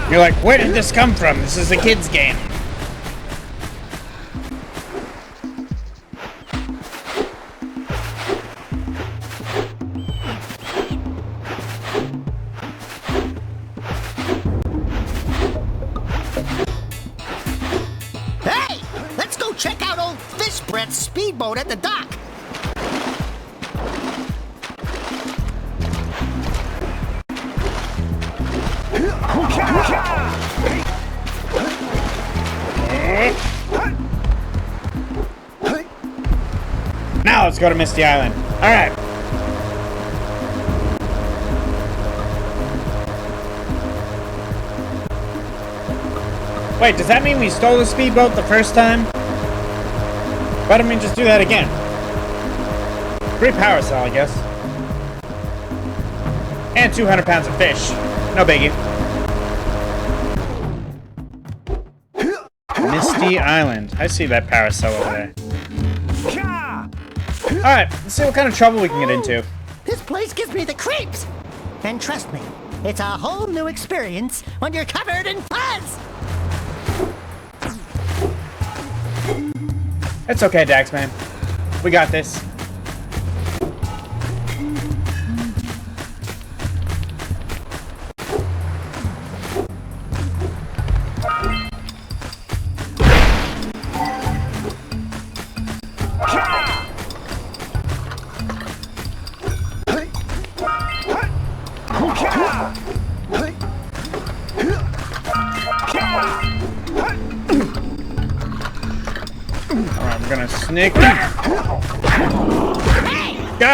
You're like, where did this come from? This is a kid's game. Hey! Let's go check out old Fish Brett's speedboat at the dock. Now let's go to Misty Island. Alright. Wait, does that mean we stole the speedboat the first time? Why don't we just do that again? Free power cell, I guess. And 200 pounds of fish. No biggie. Misty Island. I see that power cell over there. Alright, let's see what kind of trouble we can get into. This place gives me the creeps! And trust me, it's a whole new experience when you're covered in fuzz! It's okay, Dax Man. We got this. Sneak. Got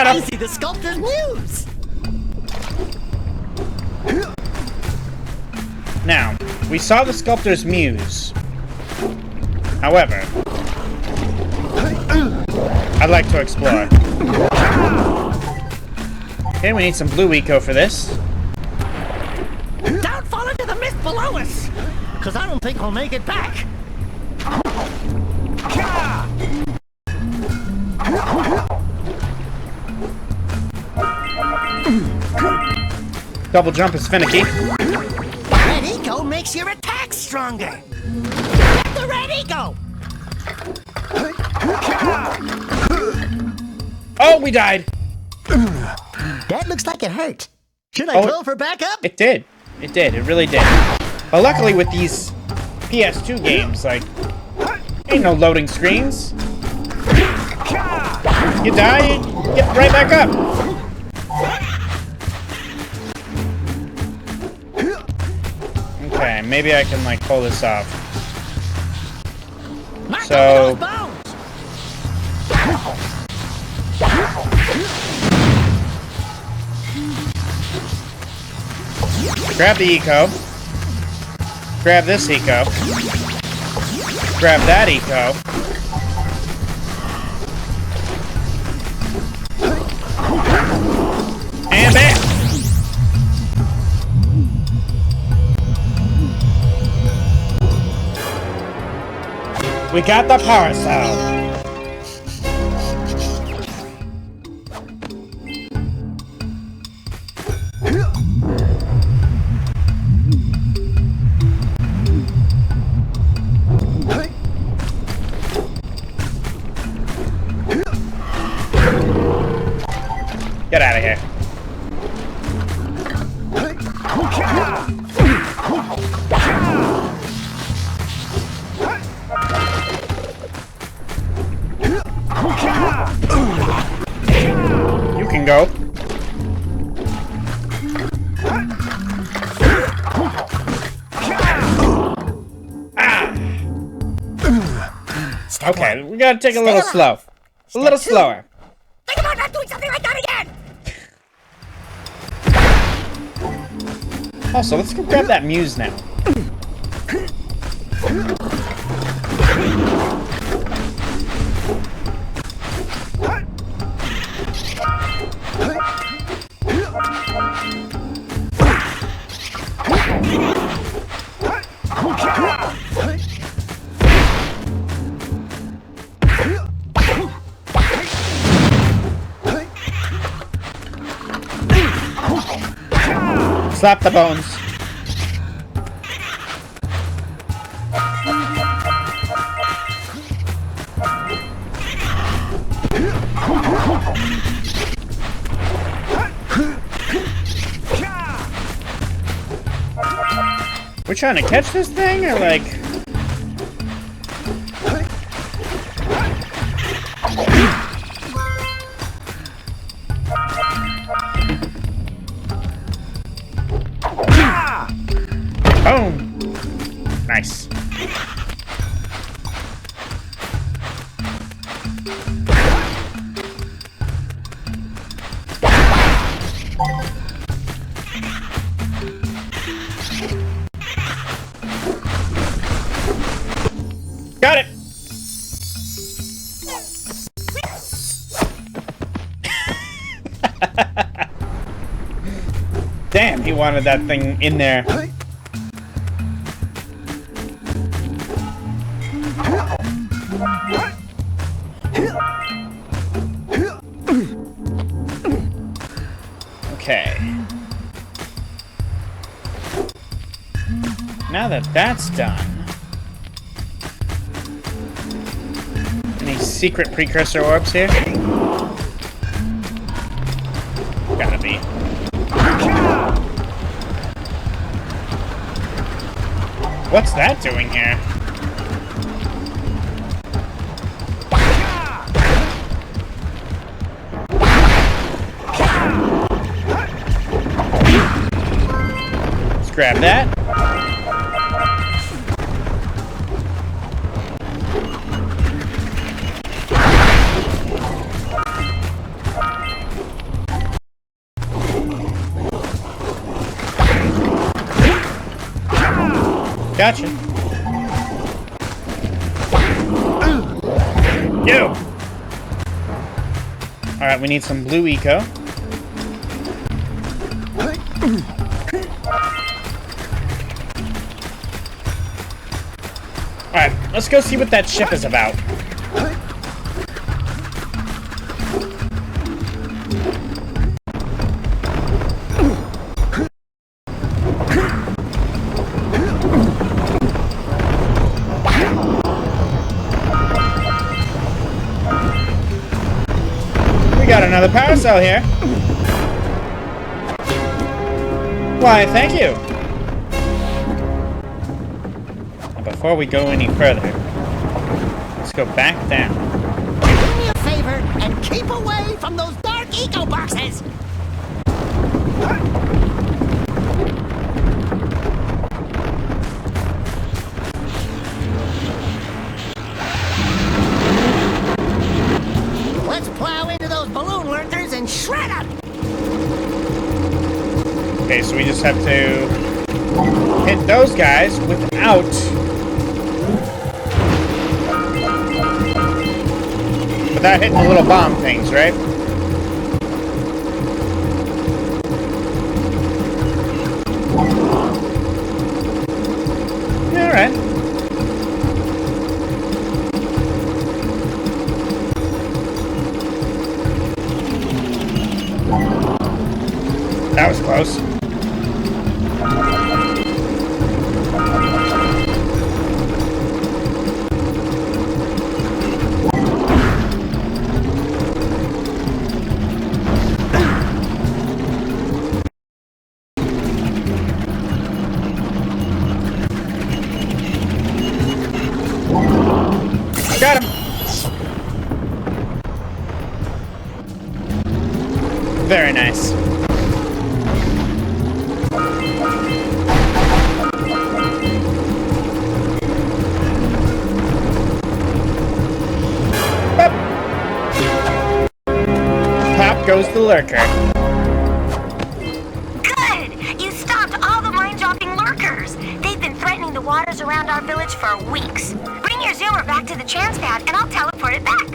him. I see the sculptor's muse. Now, we saw the sculptor's muse. However, I'd like to explore. Okay, we need some blue eco for this. Don't fall into the mist below us, because I don't think we'll make it back. Double jump is finicky. Red eco makes your attack stronger. Get the red eco. Oh, we died. That looks like it hurt. Should I call for backup? It did. It did. It really did. But luckily with these PS2 games, like, ain't no loading screens. You die, you get right back up. Okay, maybe I can, like, pull this off. So... grab the eco. Grab this eco. Grab that eco. And bam! We got the power cell. Get out of here. You can go. Okay, we gotta take a little slow. A little slower. Think about not doing something like that again! Also, let's go grab that muse now. Slap the bones. We're trying to catch this thing, or like... Boom! Nice. Got it! Damn, he wanted that thing in there. Okay. Now that that's done... Any secret precursor orbs here? Gotta be. What's that doing here? Let's grab that. Gotcha. You! Alright, we need some blue eco. Alright, let's go see what that ship is about. We got another power cell here. Why, thank you. Before we go any further, let's go back down. Do me a favor and keep away from those dark eco boxes! Let's plow into those balloon lurkers and shred them! Okay, so we just have to hit those guys without hitting the little bomb things, right? Yeah, alright. That was close. Got him! Very nice. Pop goes the lurker. Good! You stopped all the mind-dropping lurkers. They've been threatening the waters around our village for weeks. Bring your zoomer back to the transpad and I'll teleport it back.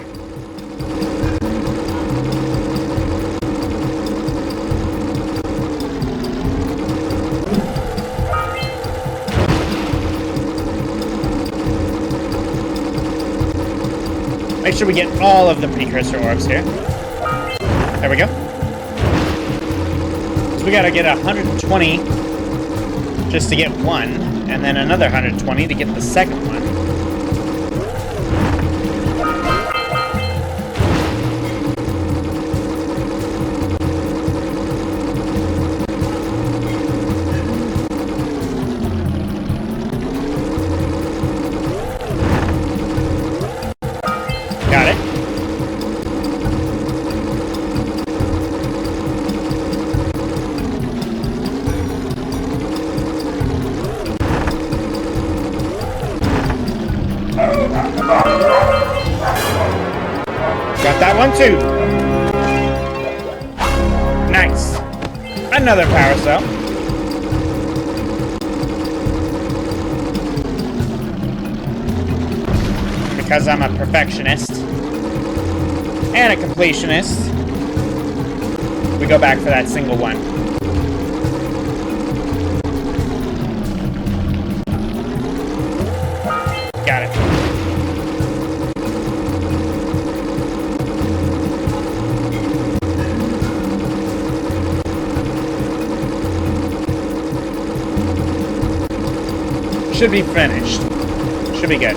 Make sure we get all of the precursor orbs here. There we go. So we gotta get 120 just to get one, and then another 120 to get the second one. Got it. Got that one too. Nice. Another power cell. because I'm a perfectionist and a completionist, we go back for that single one. Got it. Should be finished. Should be good.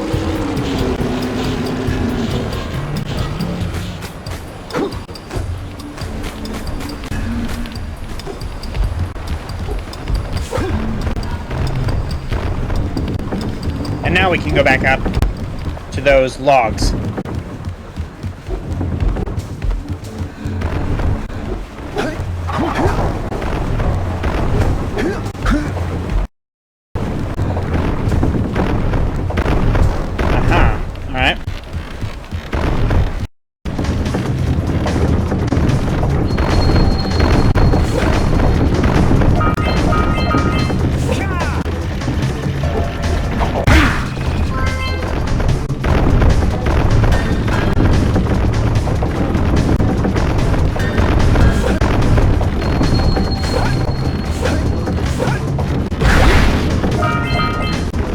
And now we can go back up to those logs.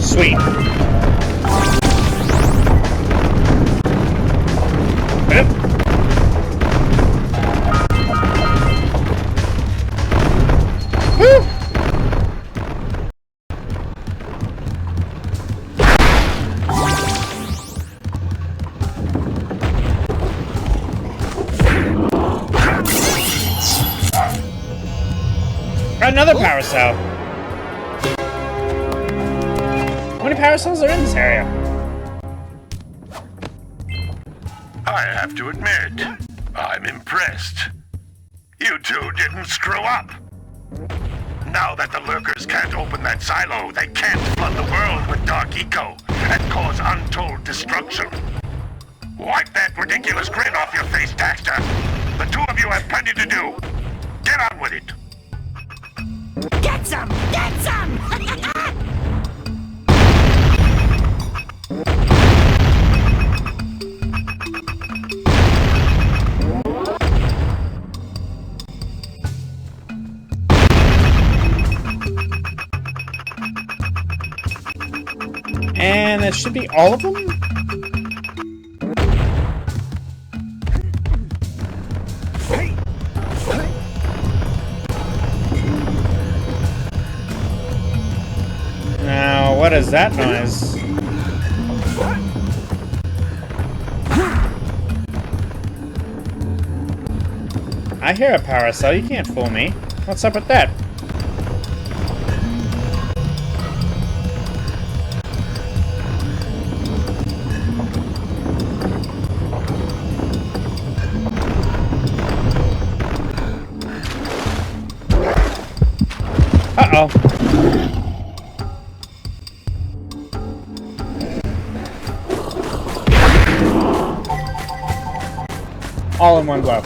Sweet. Woo! Another power cell. How many power cells are in this area? I have to admit, I'm impressed. You two didn't screw up. Now that the lurkers can't open that silo, they can't flood the world with dark eco and cause untold destruction. Wipe that ridiculous grin off your face, Daxter. The two of you have plenty to do. Get on with it. Get some! Get some! And that should be all of them? Now, what is that noise? I hear a power cell, you can't fool me. What's up with that? Uh-oh. All in one go.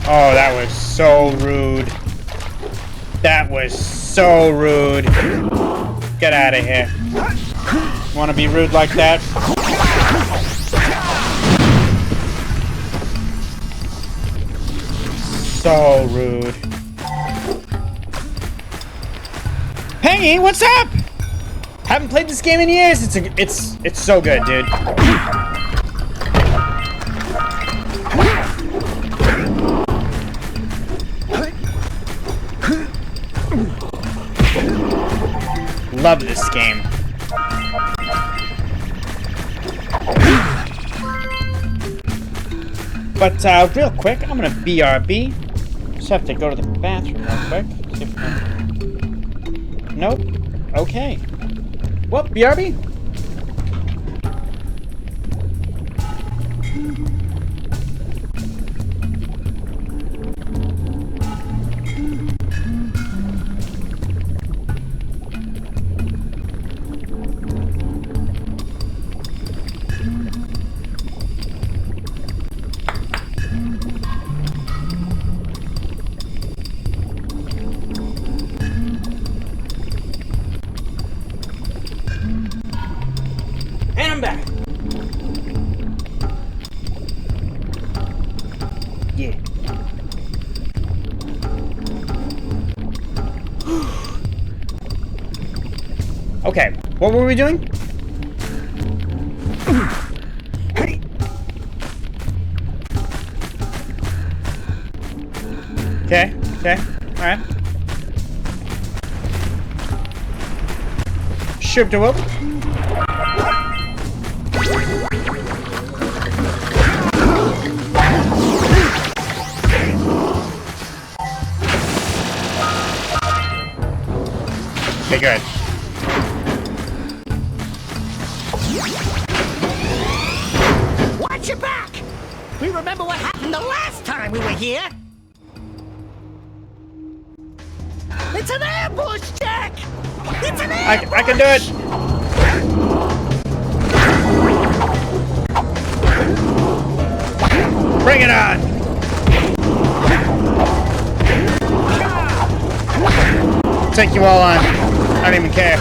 Oh, that was so rude. That was so rude. Get out of here. Want to be rude like that? So rude. Pengy, what's up? Haven't played this game in years. It's so good, dude. Love this game. But real quick, I'm gonna BRB. Just have to go to the bathroom real quick. See if nope. Okay. Well, BRB. Yeah. Okay, what were we doing? Okay, alright. Shoot the whoop. Okay, good. Watch your back! We remember what happened the last time we were here! It's an ambush, Jack! It's an ambush! I can do it! Bring it on! Take you all on. I don't even care.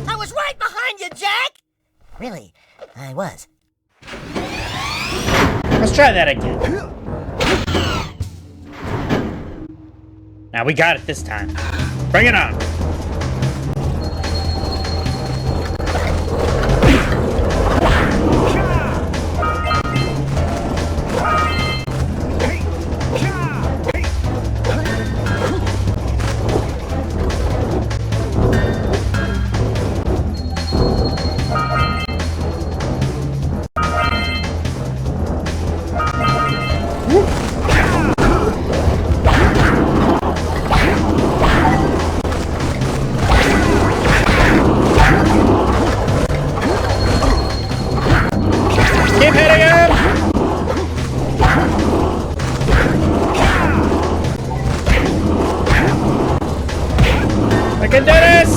I was right behind you, Jack! Really, I was. Let's try that again. Now we got it this time. Bring it on. Keep hitting him! I can do this!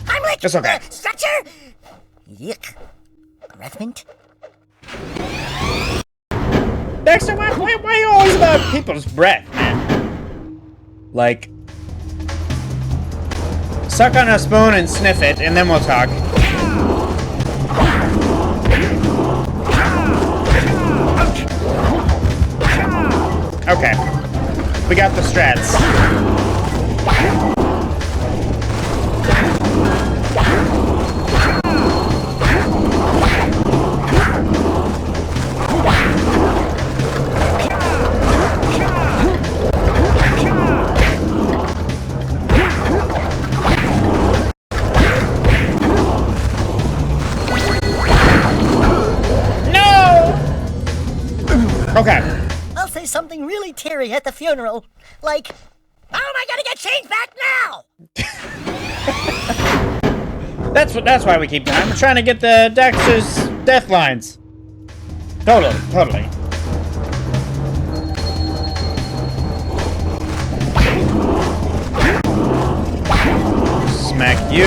I'm like It's okay. Stretcher? Yuck. Breath mint? Daxter, why are you always about people's breath, man? Like, suck on a spoon and sniff it, and then we'll talk. Okay. We got the strats. Okay. I'll say something really teary at the funeral. Like, how am I gonna get change back now? That's why we keep going. We're trying to get the Daxter's death lines. Totally. Smack you.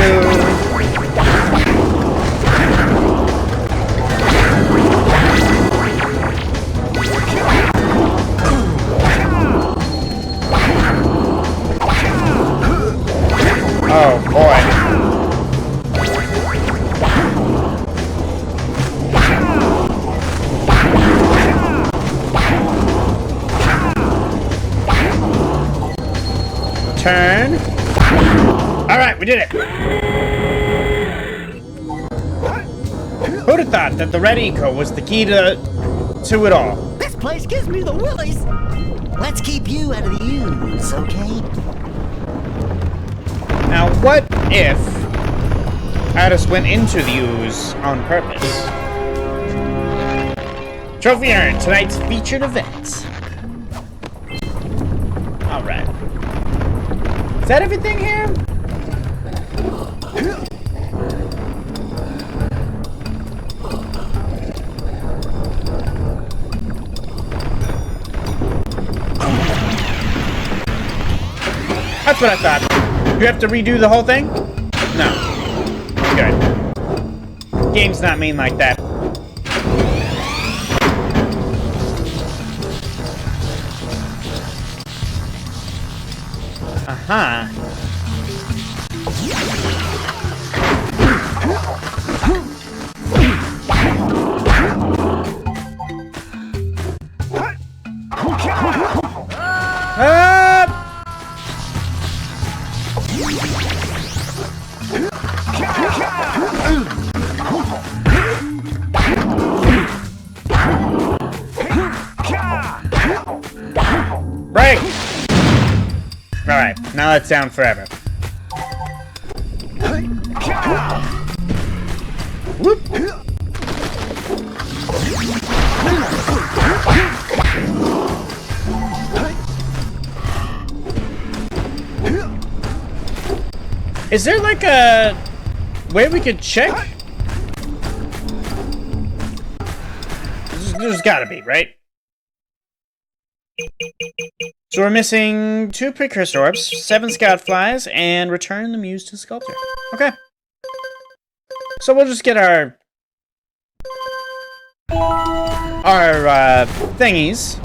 Oh boy. Turn. Alright, we did it. Who'd have thought that the red eco was the key to it all? This place gives me the willies. Let's keep you out of the ooze, okay? Now, what if I just went into the ooze on purpose? Trophy earned, tonight's featured event. Alright. Is that everything here? That's what I thought. You have to redo the whole thing? No. Good. Game's not mean like that. Uh-huh. Break! Alright, now that's down forever. Whoop! Is there like a way we could check? There's gotta be, right? So we're missing 2 precursor orbs, 7 scout flies, and return the muse to sculptor. Okay. So we'll just get our thingies.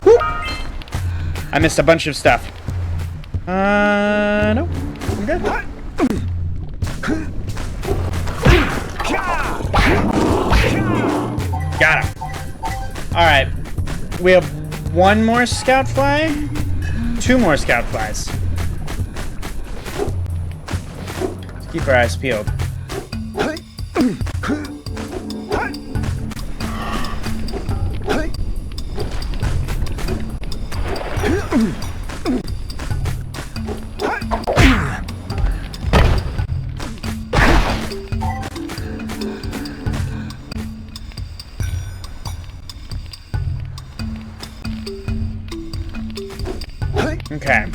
Whoop. I missed a bunch of stuff. No. I'm good. Got him. Alright. We have 1 more scout fly. 2 more scout flies. Let's keep our eyes peeled. Okay.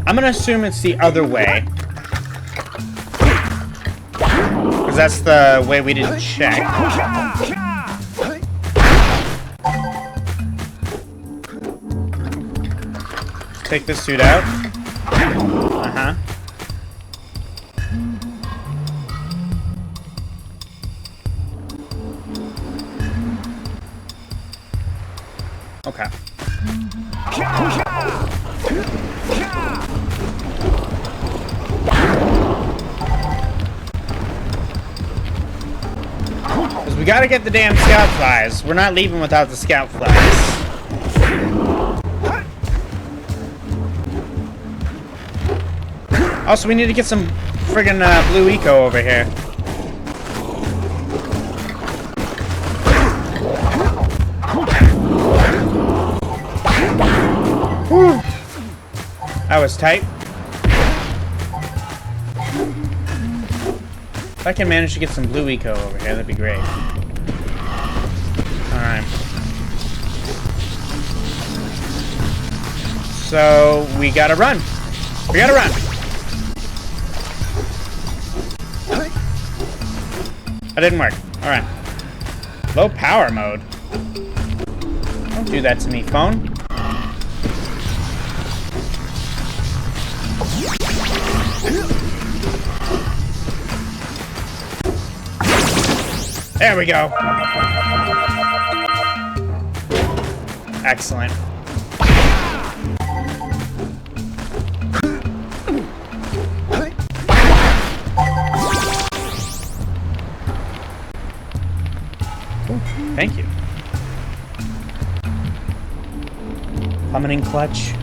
I'm gonna assume it's the other way. Because that's the way we didn't check. Take this dude out. Uh-huh. Okay. Because we gotta get the damn scout flies. We're not leaving without the scout flies. Also, we need to get some friggin' blue eco over here. Whew. That was tight. If I can manage to get some blue eco over here, that'd be great. Alright. So, we gotta run. We gotta run. That didn't work. Alright. Low power mode. Don't do that to me, phone. There we go. Excellent. Thank you. Plummeting clutch.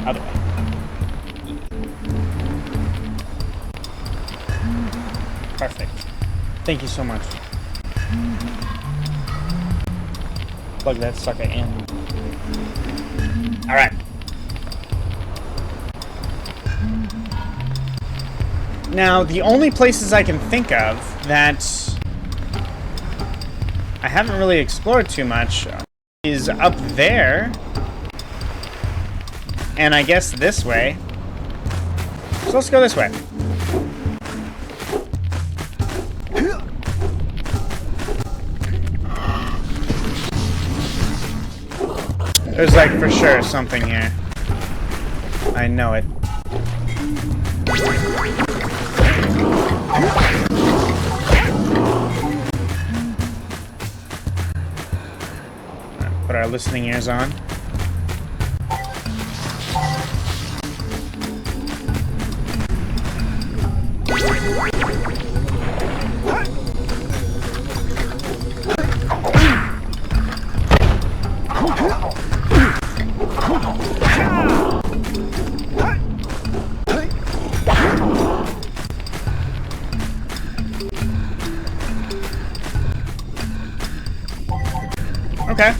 Other way. Perfect. Thank you so much. Plug that sucker in. Alright. Now, the only places I can think of that I haven't really explored too much is up there. And I guess this way. So let's go this way. There's like for sure something here. I know it. Put our listening ears on. Okay.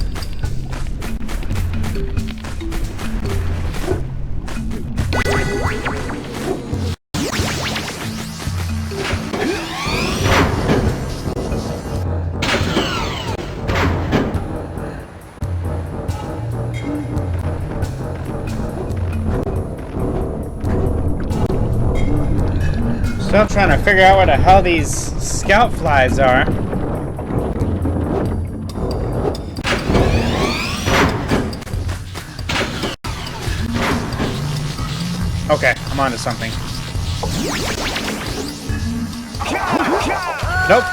Still trying to figure out what the hell these scout flies are. Okay, I'm onto something. Nope.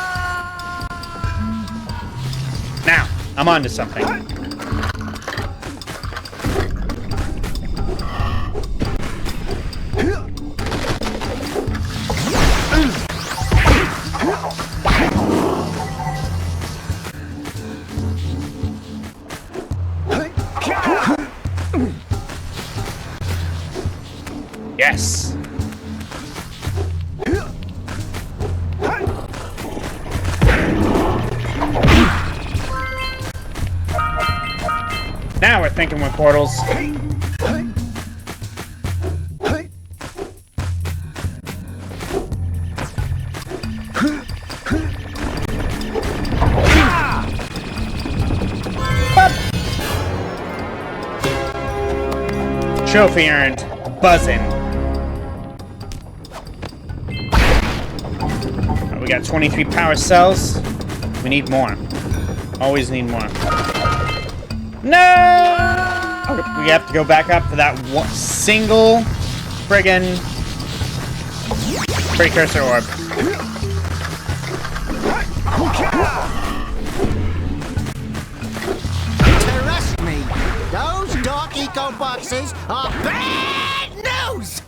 Now, I'm onto something. Yes. Now we're thinking with portals. Trophy earned. Buzzing. We got 23 power cells. We need more. Always need more. No! Okay, we have to go back up for that one single friggin' precursor orb. Trust me, those dark eco boxes are bad news!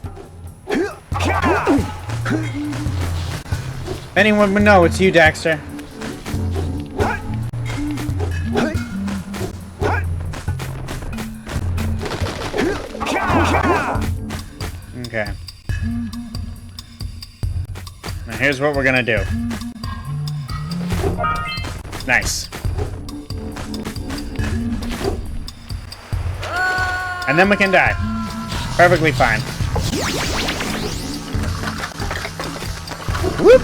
If anyone would know, it's you, Daxter. Okay. Now here's what we're gonna do. Nice. And then we can die. Perfectly fine. Whoop!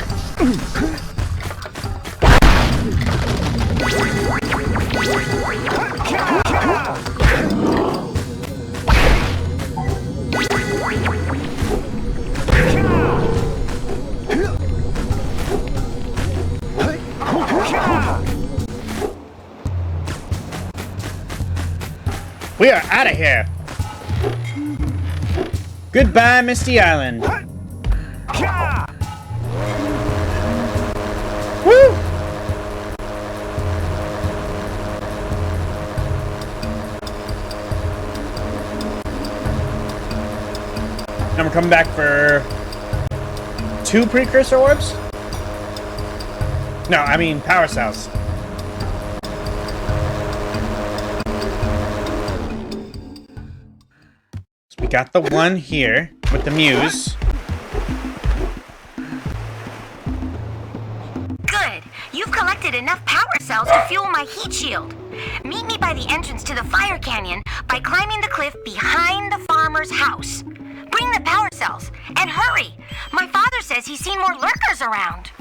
We are out of here. Goodbye, Misty Island. Woo! And we're coming back for 2 precursor orbs? No, I mean power cells. So we got the one here with the muse. Good. You've collected enough power cells to fuel my heat shield. Meet me by the entrance to the fire canyon by climbing the cliff behind the farmer's house. Bring the power cells, and hurry! My father says he's seen more lurkers around.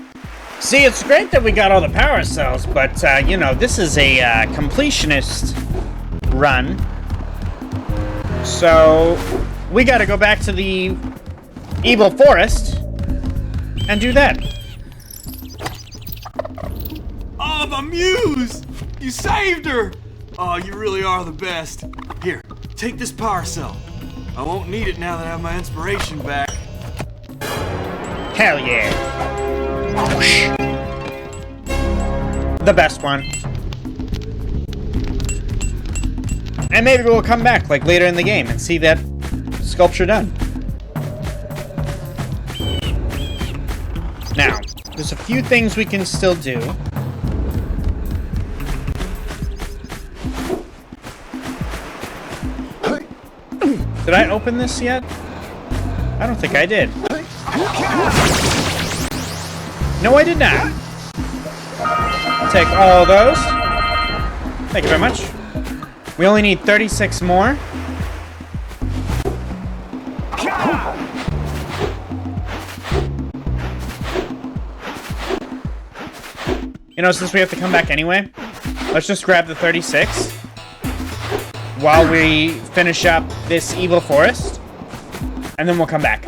See, it's great that we got all the power cells, but, you know, this is a completionist run. So, we gotta go back to the evil forest and do that. Oh, my muse! You saved her! Oh, you really are the best. Here, take this power cell. I won't need it now that I have my inspiration back. Hell yeah. The best one. And maybe we'll come back, like, later in the game and see that sculpture done. Now, there's a few things we can still do. Did I open this yet? I don't think I did. No, I did not. Take all those. Thank you very much. We only need 36 more. You know, since we have to come back anyway, let's just grab the 36 while we finish up this evil forest, and then we'll come back.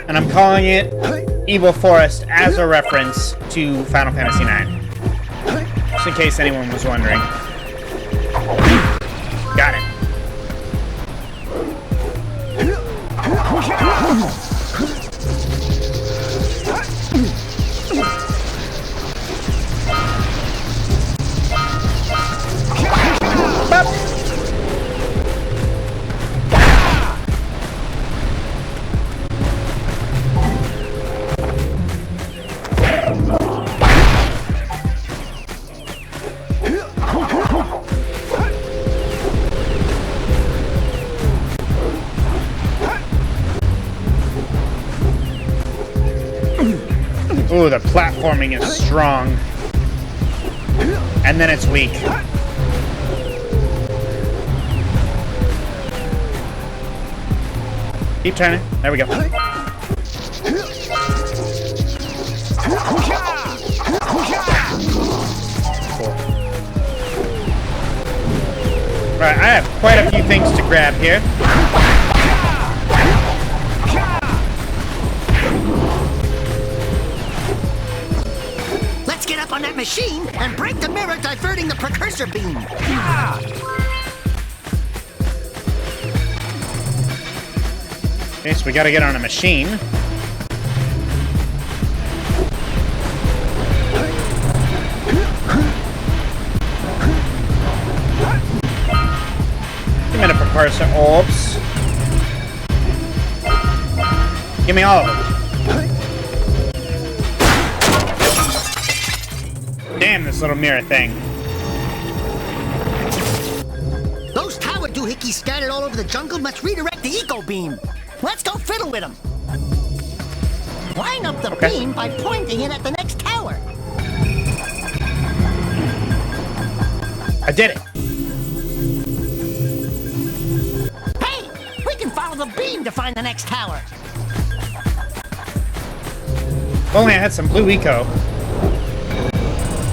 And I'm calling it Evil Forest as a reference to Final Fantasy IX. Just in case anyone was wondering. Got it. Ooh, the platforming is strong. And then it's weak. Keep turning. There we go. Cool. Right, I have quite a few things to grab here. Get up on that machine and break the mirror diverting the precursor beam. Okay, so we gotta get on a machine. Give me the precursor orbs. Give me all of them. Damn, this little mirror thing. Those tower doohickeys scattered all over the jungle must redirect the eco beam. Let's go fiddle with them. Line up the beam by pointing it at the next tower. I did it. Hey, we can follow the beam to find the next tower. If only I had some blue eco.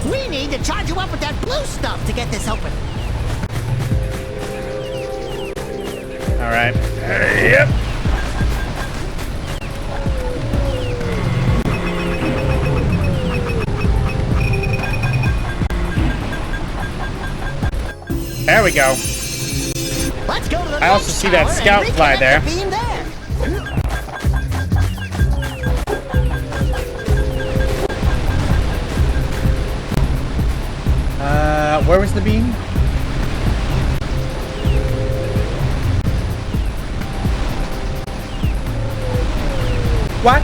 We need to charge you up with that blue stuff to get this open. All right. Yep. There we go. Let's go to the I also see that scout fly there. Where was the beam? What?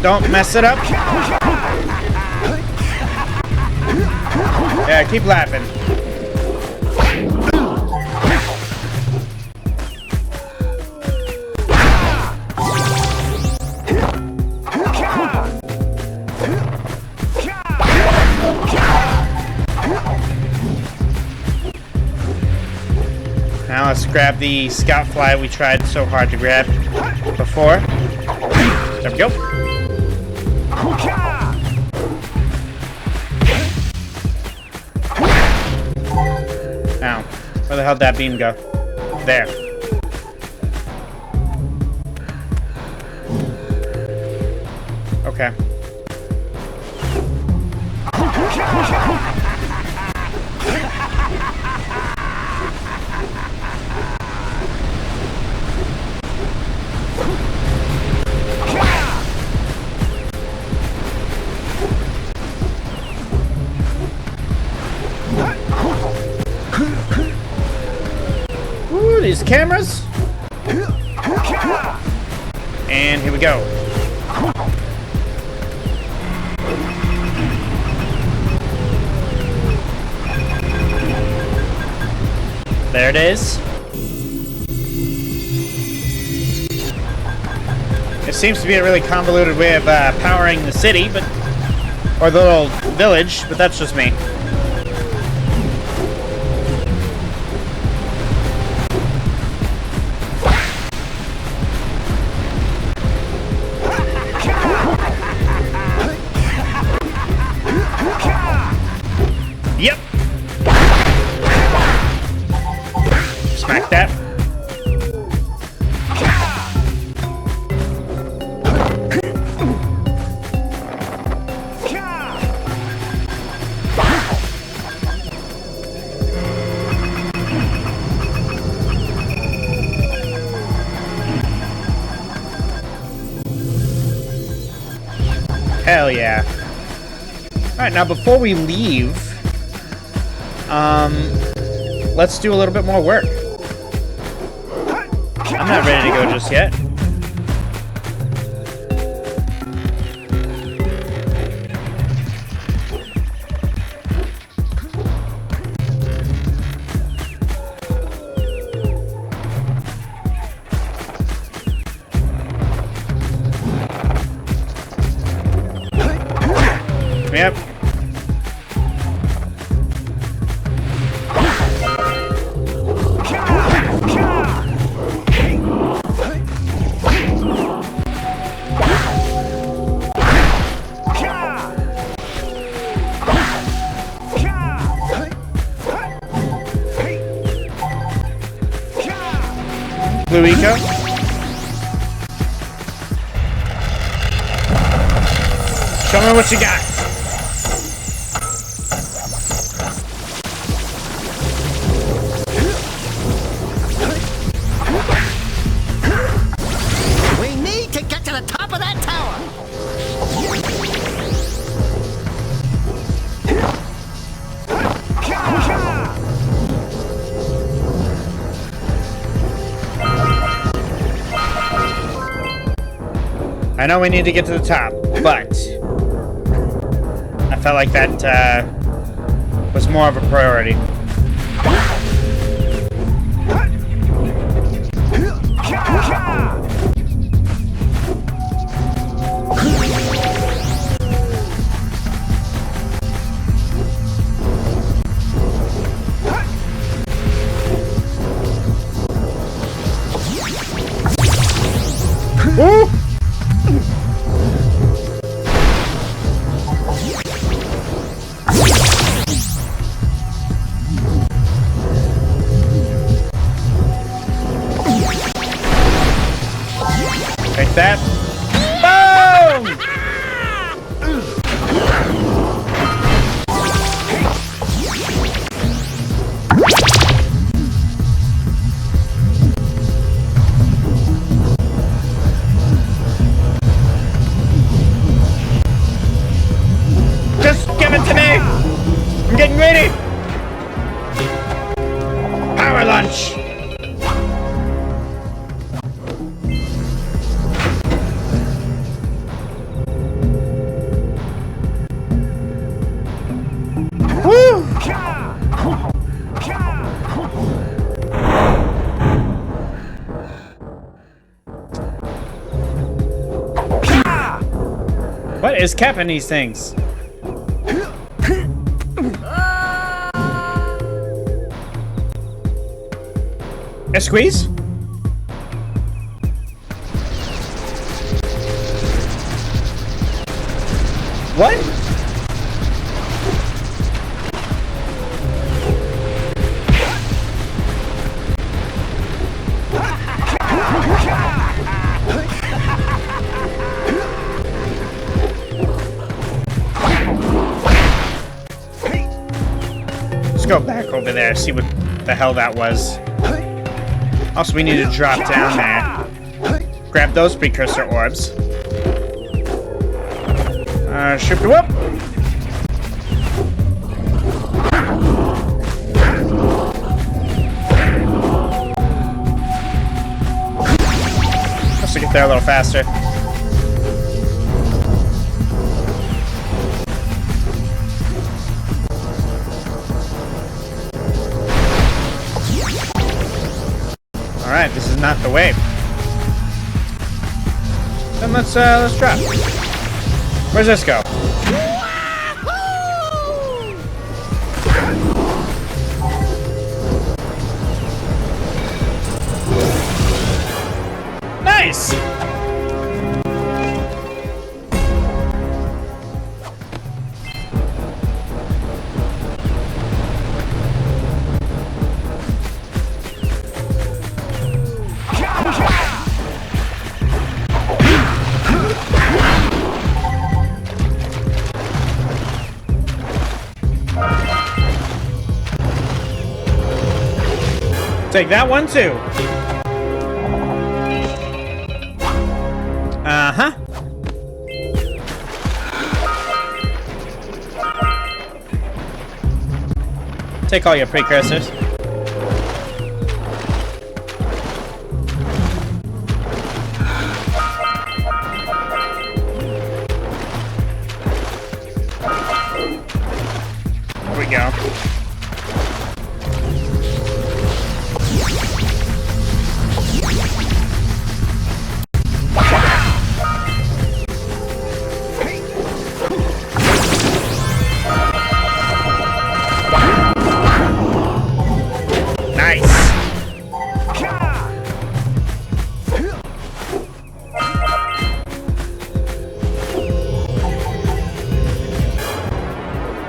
Don't mess it up. Yeah, keep laughing. Now let's grab the scout fly we tried so hard to grab before. There we go. Now, where the hell did that beam go? There. Okay. Ooh, these cameras. And here we go. There it is. It seems to be a really convoluted way of powering the city, but or the little village, but that's just me. Yep. Smack that. Hell yeah. Alright, now before we leave, let's do a little bit more work. I'm not ready to go just yet. Yep. Blue Eco. Show me what you got. We need to get to the top of that tower. I know we need to get to the top, but I felt like that was more of a priority. Woo! Like that. Boom! Just give it to me! I'm getting ready! Power lunch! What is capping these things? A squeeze? What? Let's go back over there, see what the hell that was. Also, we need to drop down there. Grab those precursor orbs. Shoot the whoop! Let's get there a little faster. Alright, this is not the way. Then let's drop. Where's this go? Nice! Take that one too. Uh-huh. Take all your precursors. There we go.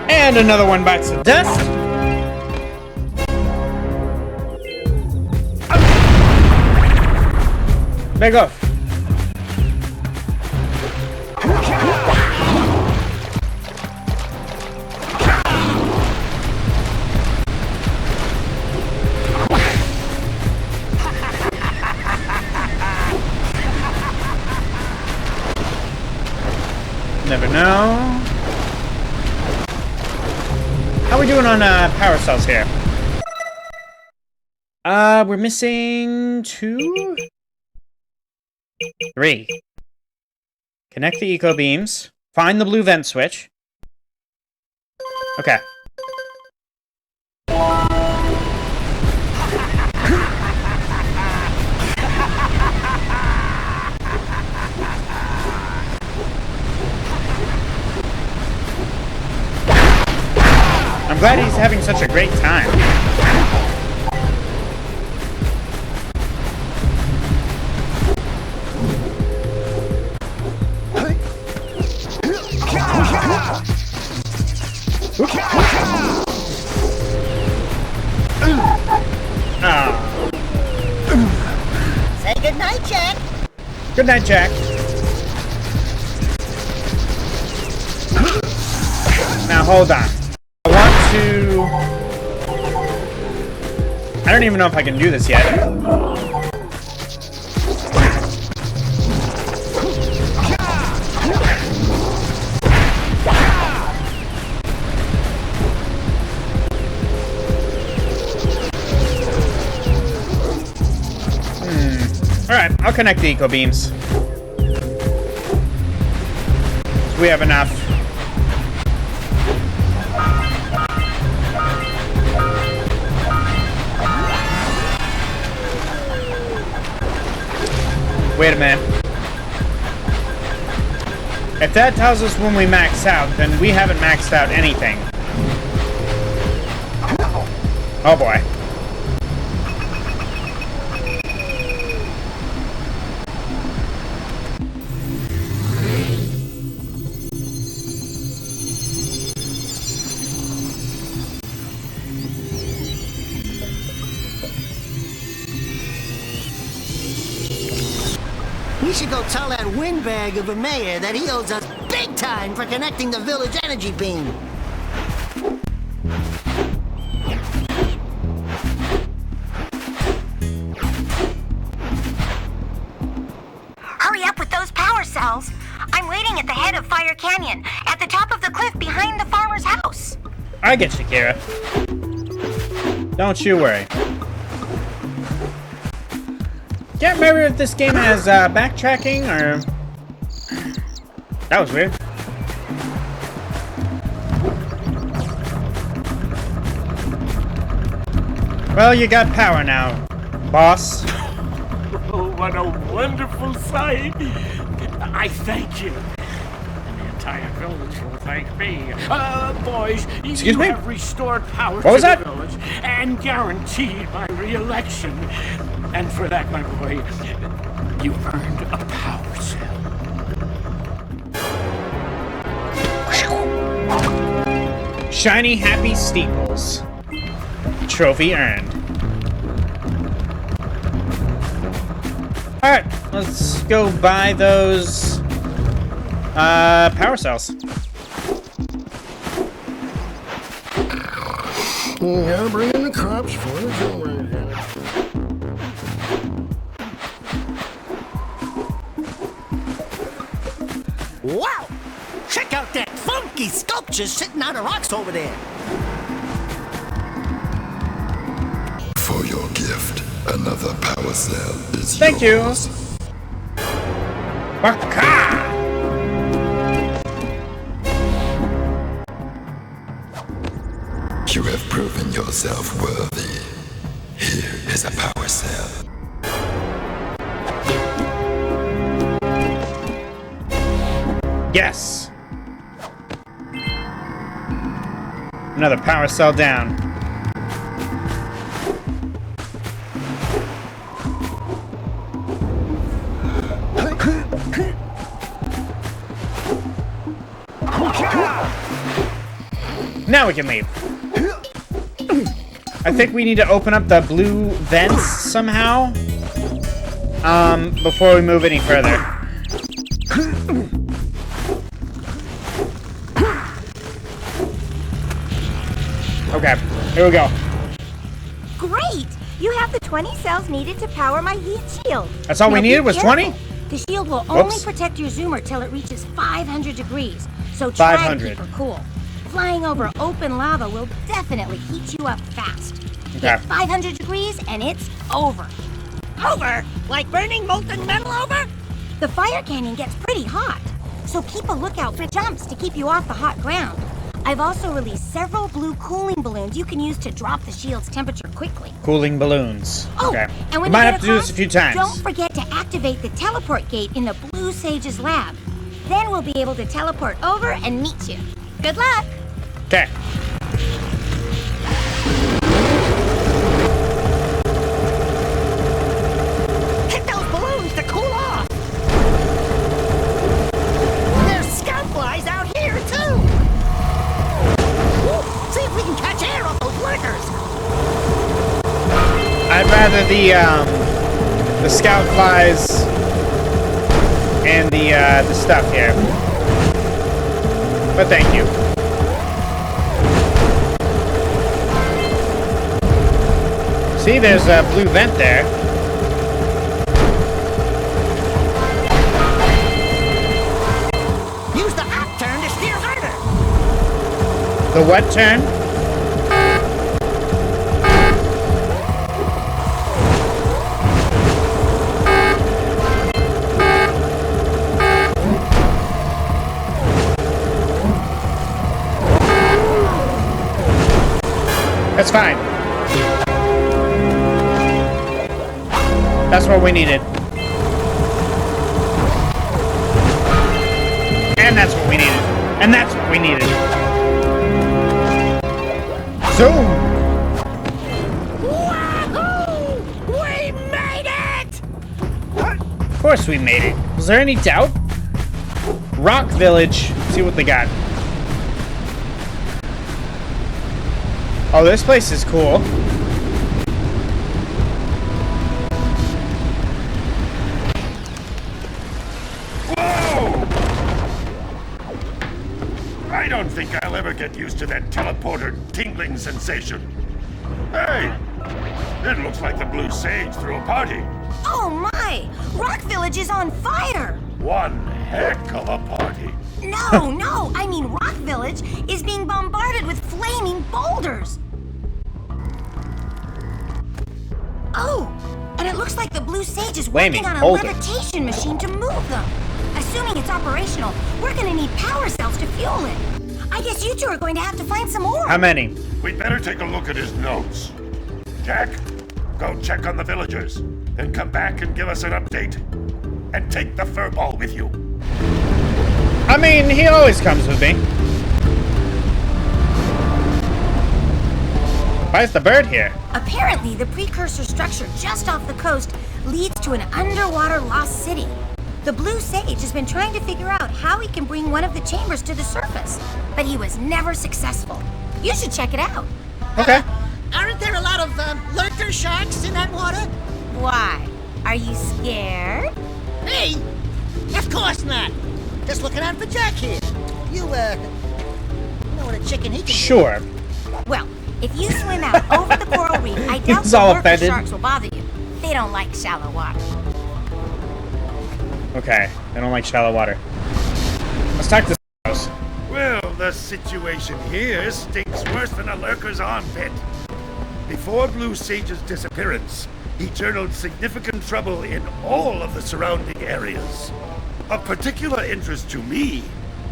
And another one bites the dust. Back off. Never know. How are we doing on power cells here? We're missing 2? 3. Connect the eco beams. Find the blue vent switch. Okay. I'm glad he's having such a great time. Say goodnight, Jack. Good night, Jack. Now hold on. I don't even know if I can do this yet. Alright, I'll connect the eco beams. We have enough. Wait a minute. If that tells us when we max out, then we haven't maxed out anything. Oh boy. We should go tell that windbag of a mayor that he owes us big time for connecting the village energy beam. Hurry up with those power cells. I'm waiting at the head of Fire Canyon, at the top of the cliff behind the farmer's house. I get you, Kira. Don't you worry. Can't remember if this game has backtracking or... That was weird. Well, you got power now, boss. Oh, what a wonderful sight! I thank you. And the entire village will thank me. Boys, Excuse you me? have restored power What was to that? the village and guaranteed my re-election. And for that, my boy, you earned a power cell. Shiny happy steeples. Trophy earned. Alright, let's go buy those power cells. Gotta bring in the crops for the generator. Wow! Check out that funky sculpture sitting on the rocks over there. For your gift, another power cell is Thank yours. you. Waka! You have proven yourself worthy. Here is a power cell. Yes. Another power cell down. Now we can leave. I think we need to open up the blue vents somehow. Before we move any further. Okay, here we go. Great! You have the 20 cells needed to power my heat shield. That's all we Now be needed was careful. 20? The shield will only Whoops. protect your zoomer till it reaches 500 degrees, so try to 500. keep her cool. Flying over open lava will definitely heat you up fast. Okay. Hit 500 degrees and it's over. Over? Like burning molten metal over? The fire canyon gets pretty hot, so keep a lookout for jumps to keep you off the hot ground. I've also released several blue cooling balloons you can use to drop the shield's temperature quickly. Cooling balloons. Oh, Okay. and when We might you have get to do this across, a few times. Don't forget to activate the teleport gate in the Blue Sage's lab. Then we'll be able to teleport over and meet you. Good luck! Okay. Hit those balloons to cool off! There's scout flies out here, too! Woo, see if we can catch air off those workers! I'd rather the scout flies and the stuff here. But thank you. See, there's a blue vent there. Use the up turn to steer harder! The what turn? That's fine. That's what we needed. And that's what we needed. And that's what we needed. Zoom! Wahoo! We made it! Of course we made it. Was there any doubt? Rock Village. See what they got. Oh, this place is cool. Whoa! I don't think I'll ever get used to that teleporter tingling sensation. Hey! It looks like the Blue Sage threw a party. Oh my! Rock Village is on fire! One heck of a party. No, I mean Rock Village is being bombarded with flaming boulders. Oh, and it looks like the Blue Sage is working on a levitation machine to move them. Assuming it's operational, we're gonna need power cells to fuel it. I guess you two are going to have to find some more. How many? We'd better take a look at his notes. Jack, go check on the villagers, then come back and give us an update. And take the furball with you. I mean, he always comes with me. Why is the bird here? Apparently, the precursor structure just off the coast leads to an underwater lost city. The Blue Sage has been trying to figure out how he can bring one of the chambers to the surface, but he was never successful. You should check it out. Okay. Aren't there a lot of lurker sharks in that water? Why? Are you scared? Me? Of course not. Just looking out for Jack here. You know what a chicken he can do. Sure. Well, if you swim out over the coral reef, I doubt He's the all lurker offended. sharks will bother you. They don't like shallow water. Okay, I don't like shallow water. Let's talk to house. Well, the situation here stinks worse than a lurker's armpit. Before Blue Sage's disappearance, he journaled significant trouble in all of the surrounding areas. Of particular interest to me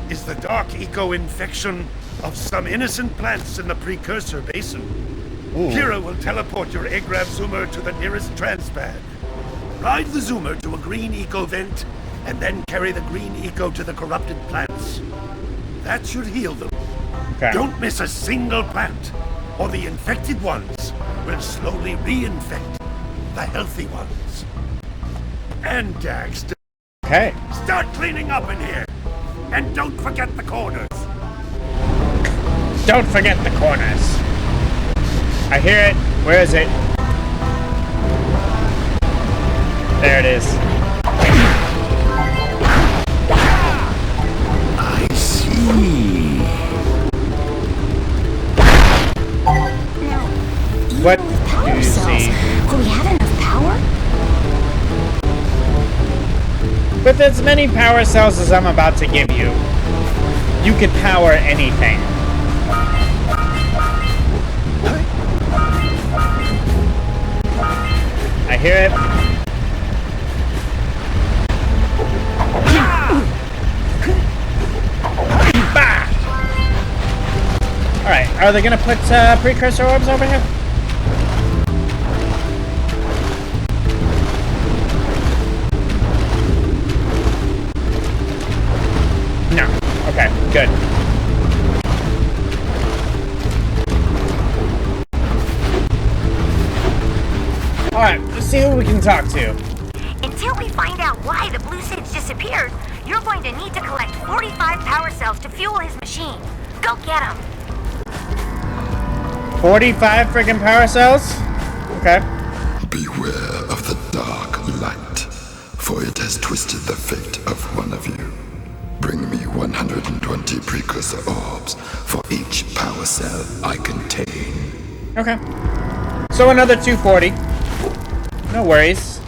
is the dark eco-infection of some innocent plants in the precursor basin. Ooh. Kira will teleport your Agrav Zoomer to the nearest transpad. Ride the Zoomer to a green eco vent, and then carry the green eco to the corrupted plants. That should heal them. Okay. Don't miss a single plant, or the infected ones will slowly reinfect the healthy ones. And Daxter, Okay. start cleaning up in here. And don't forget the corners. Don't forget the corners. I hear it. Where is it? There it is. I see. Now, even What with power do you cells, see? will we have enough power? With as many power cells as I'm about to give you, you could power anything. I hear it. Bah! Alright, are they gonna put precursor orbs over here? No. Okay, good. Alright, let's see who we can talk to. Until we find out why the Blue Sage disappeared, you're going to need to collect 45 power cells to fuel his machine. Go get them. 45 friggin' power cells? Okay. Beware of the dark light, for it has twisted the fate of one of you. Bring me 120 precursor orbs for each power cell I contain. Okay. So another 240. No worries.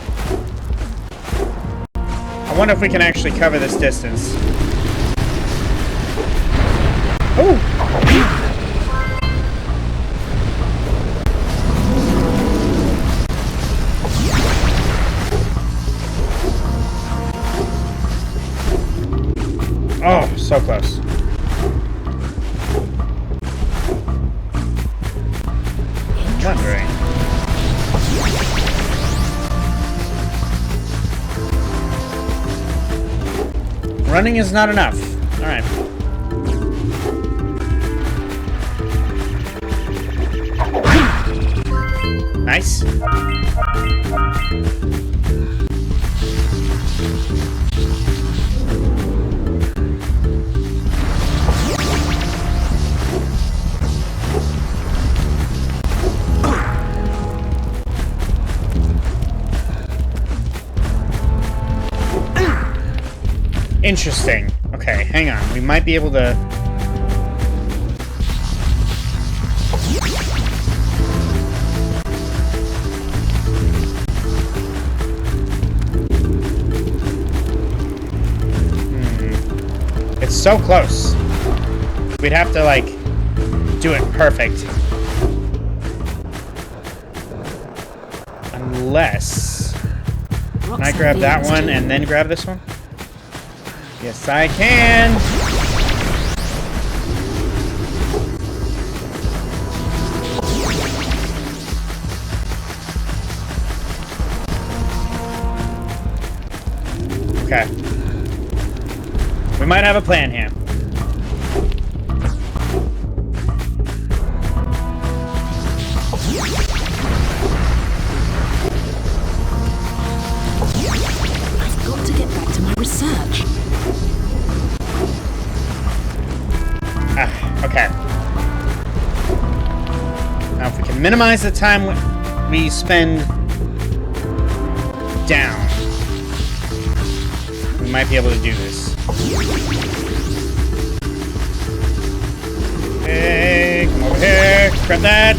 I wonder if we can actually cover this distance. Oh! Oh, so close. Wondering. Running is not enough. Alright. Nice. Interesting. Okay, hang on. We might be able to... It's so close. We'd have to, like, do it perfect. Unless... Can I grab that one and then grab this one? Yes, I can! Okay. We might have a plan here. I've got to get back to my research. Okay. Now, if we can minimize the time we spend down, we might be able to do this. Hey, come over here. Grab that.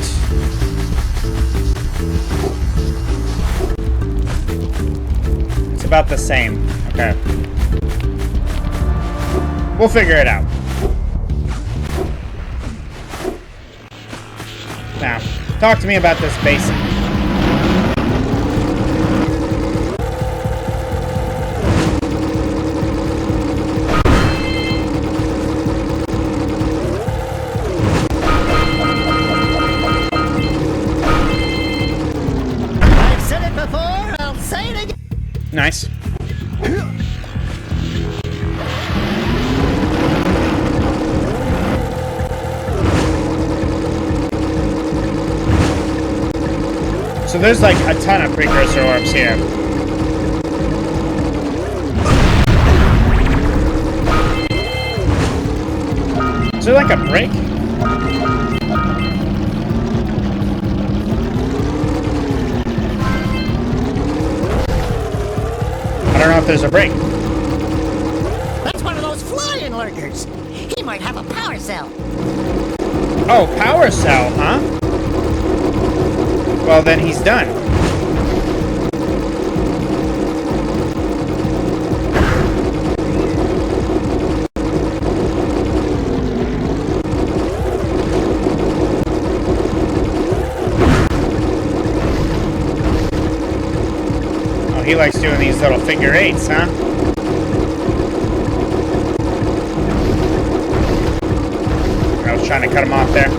It's about the same. Okay. We'll figure it out. Now, talk to me about this basin. I've said it before, I'll say it again. Nice. So there's like a ton of precursor orbs here. Is there like a break? I don't know if there's a break. That's one of those flying lurkers. He might have a power cell. Oh, power cell, huh? Well, then he's done. Oh, he likes doing these little figure eights, huh? I was trying to cut him off there.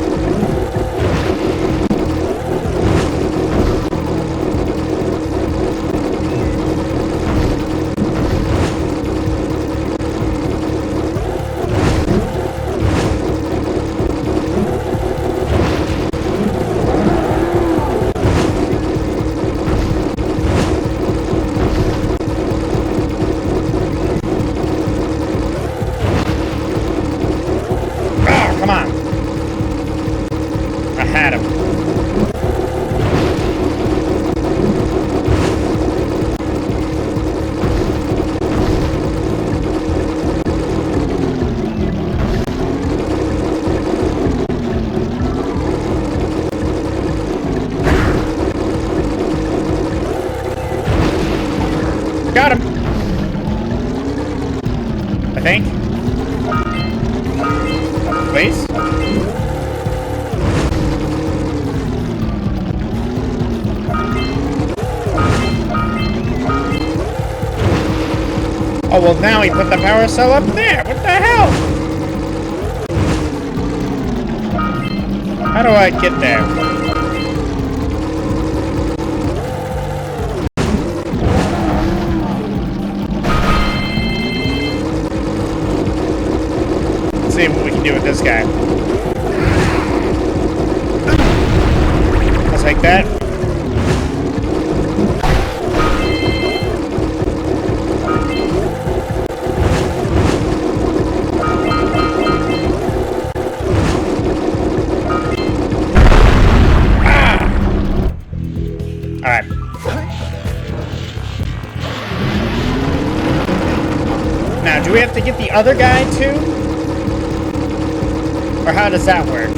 Come on. I had him. Got him. I think. Please? Oh, well, now he put the power cell up there. What the hell? How do I get there? do with this guy. I'll take that. Alright. Now, do we have to get the other guy too? Or how does that work?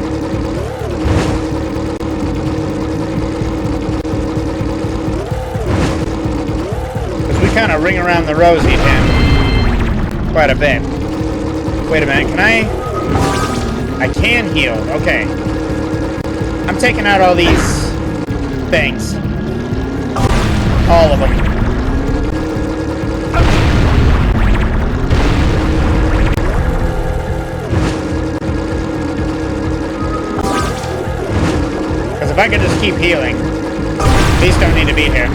Because we kind of ring around the rosy him quite a bit. Wait a minute, can I can heal, okay. I'm taking out all these things. All of them. Because if I could just keep healing, these don't need to be here.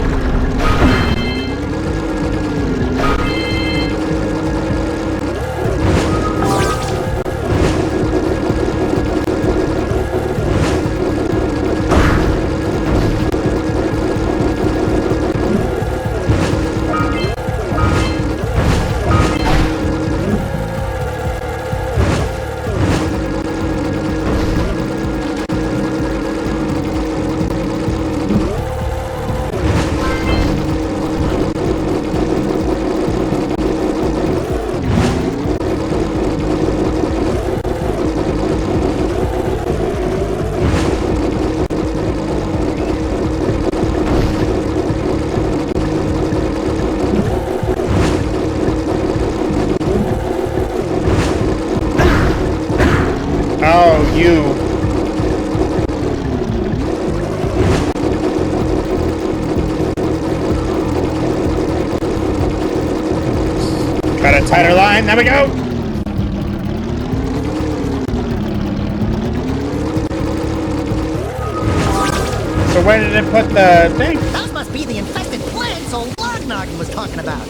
Oh, you. Got a tighter line. There we go. So where did it put the thing? Those must be the infested plants old Lognoggin was talking about.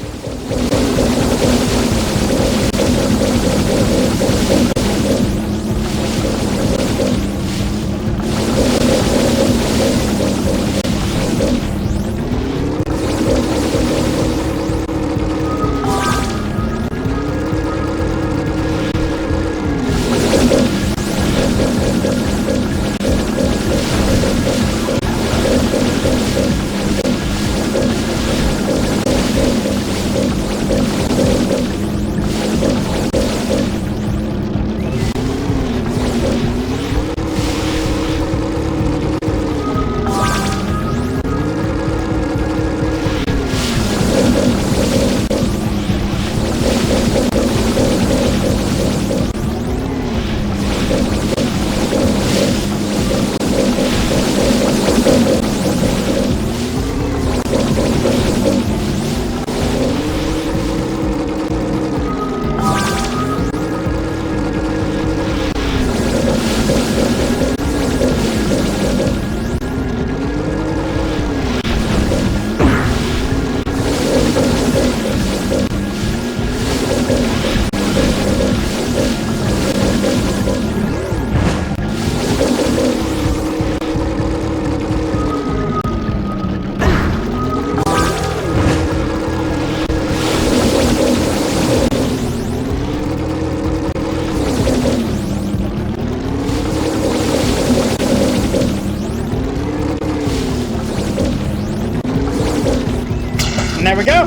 And there we go.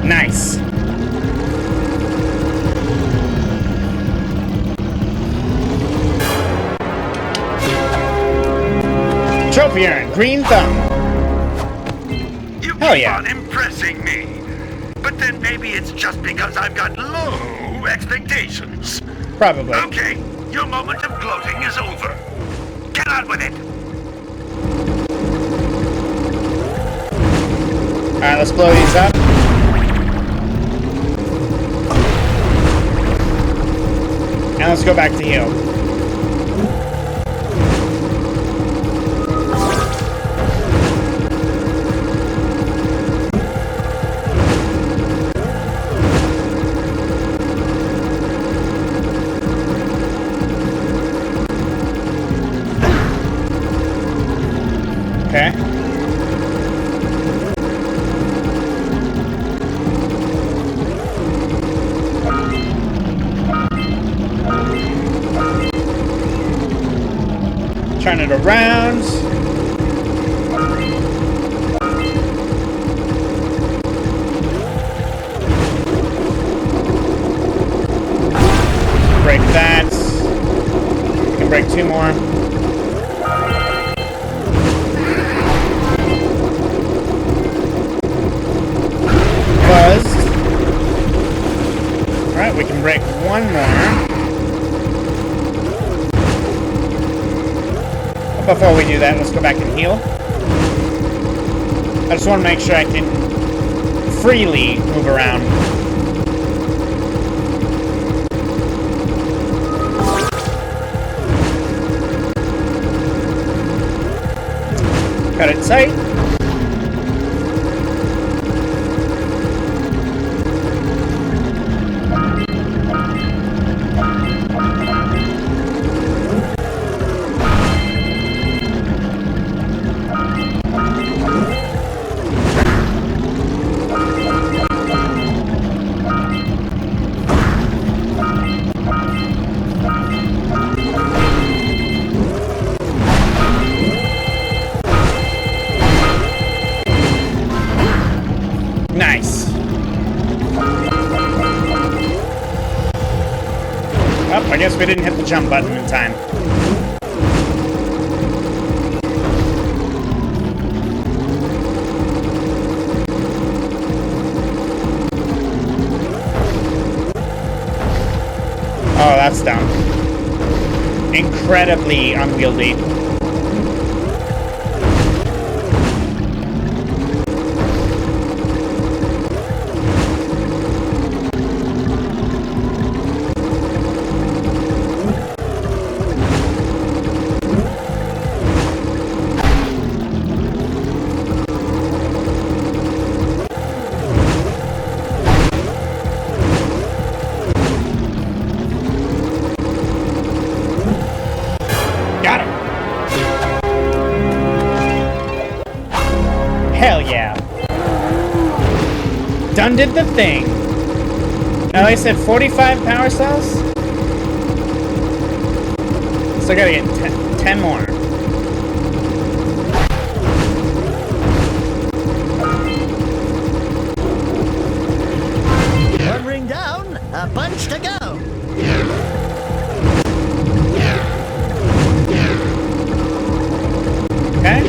Nice. Trophy earned. Green thumb. You Hell keep yeah. on impressing me. But then maybe it's just because I've got low expectations. Probably. Okay, your moment of gloating is over. Get on with it. Alright, let's blow these up. And let's go back to heal. turn it around. Break that. We can break 2 more. Buzzed. Alright, we can break 1 more. But before we do that, let's go back and heal. I just want to make sure I can freely move around. Got it tight. Nice. Oh, I guess we didn't hit the jump button in time. Oh, that's dumb. Incredibly unwieldy. Got him! Hell yeah. Done did the thing. Now I said 45 power cells? So I gotta get 10 more. One ring down, a bunch to go. Okay?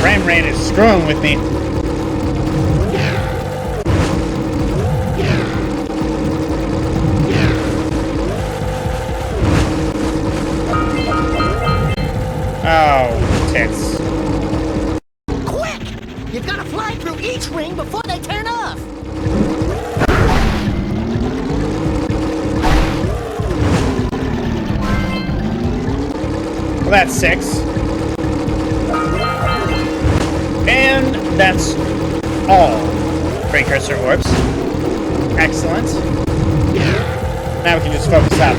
Frame rate is screwing with me. Oh, tits. Quick! You've got to fly through each ring before they turn off. Well, that's 6. And that's all precursor orbs. Excellent. Now we can just focus up.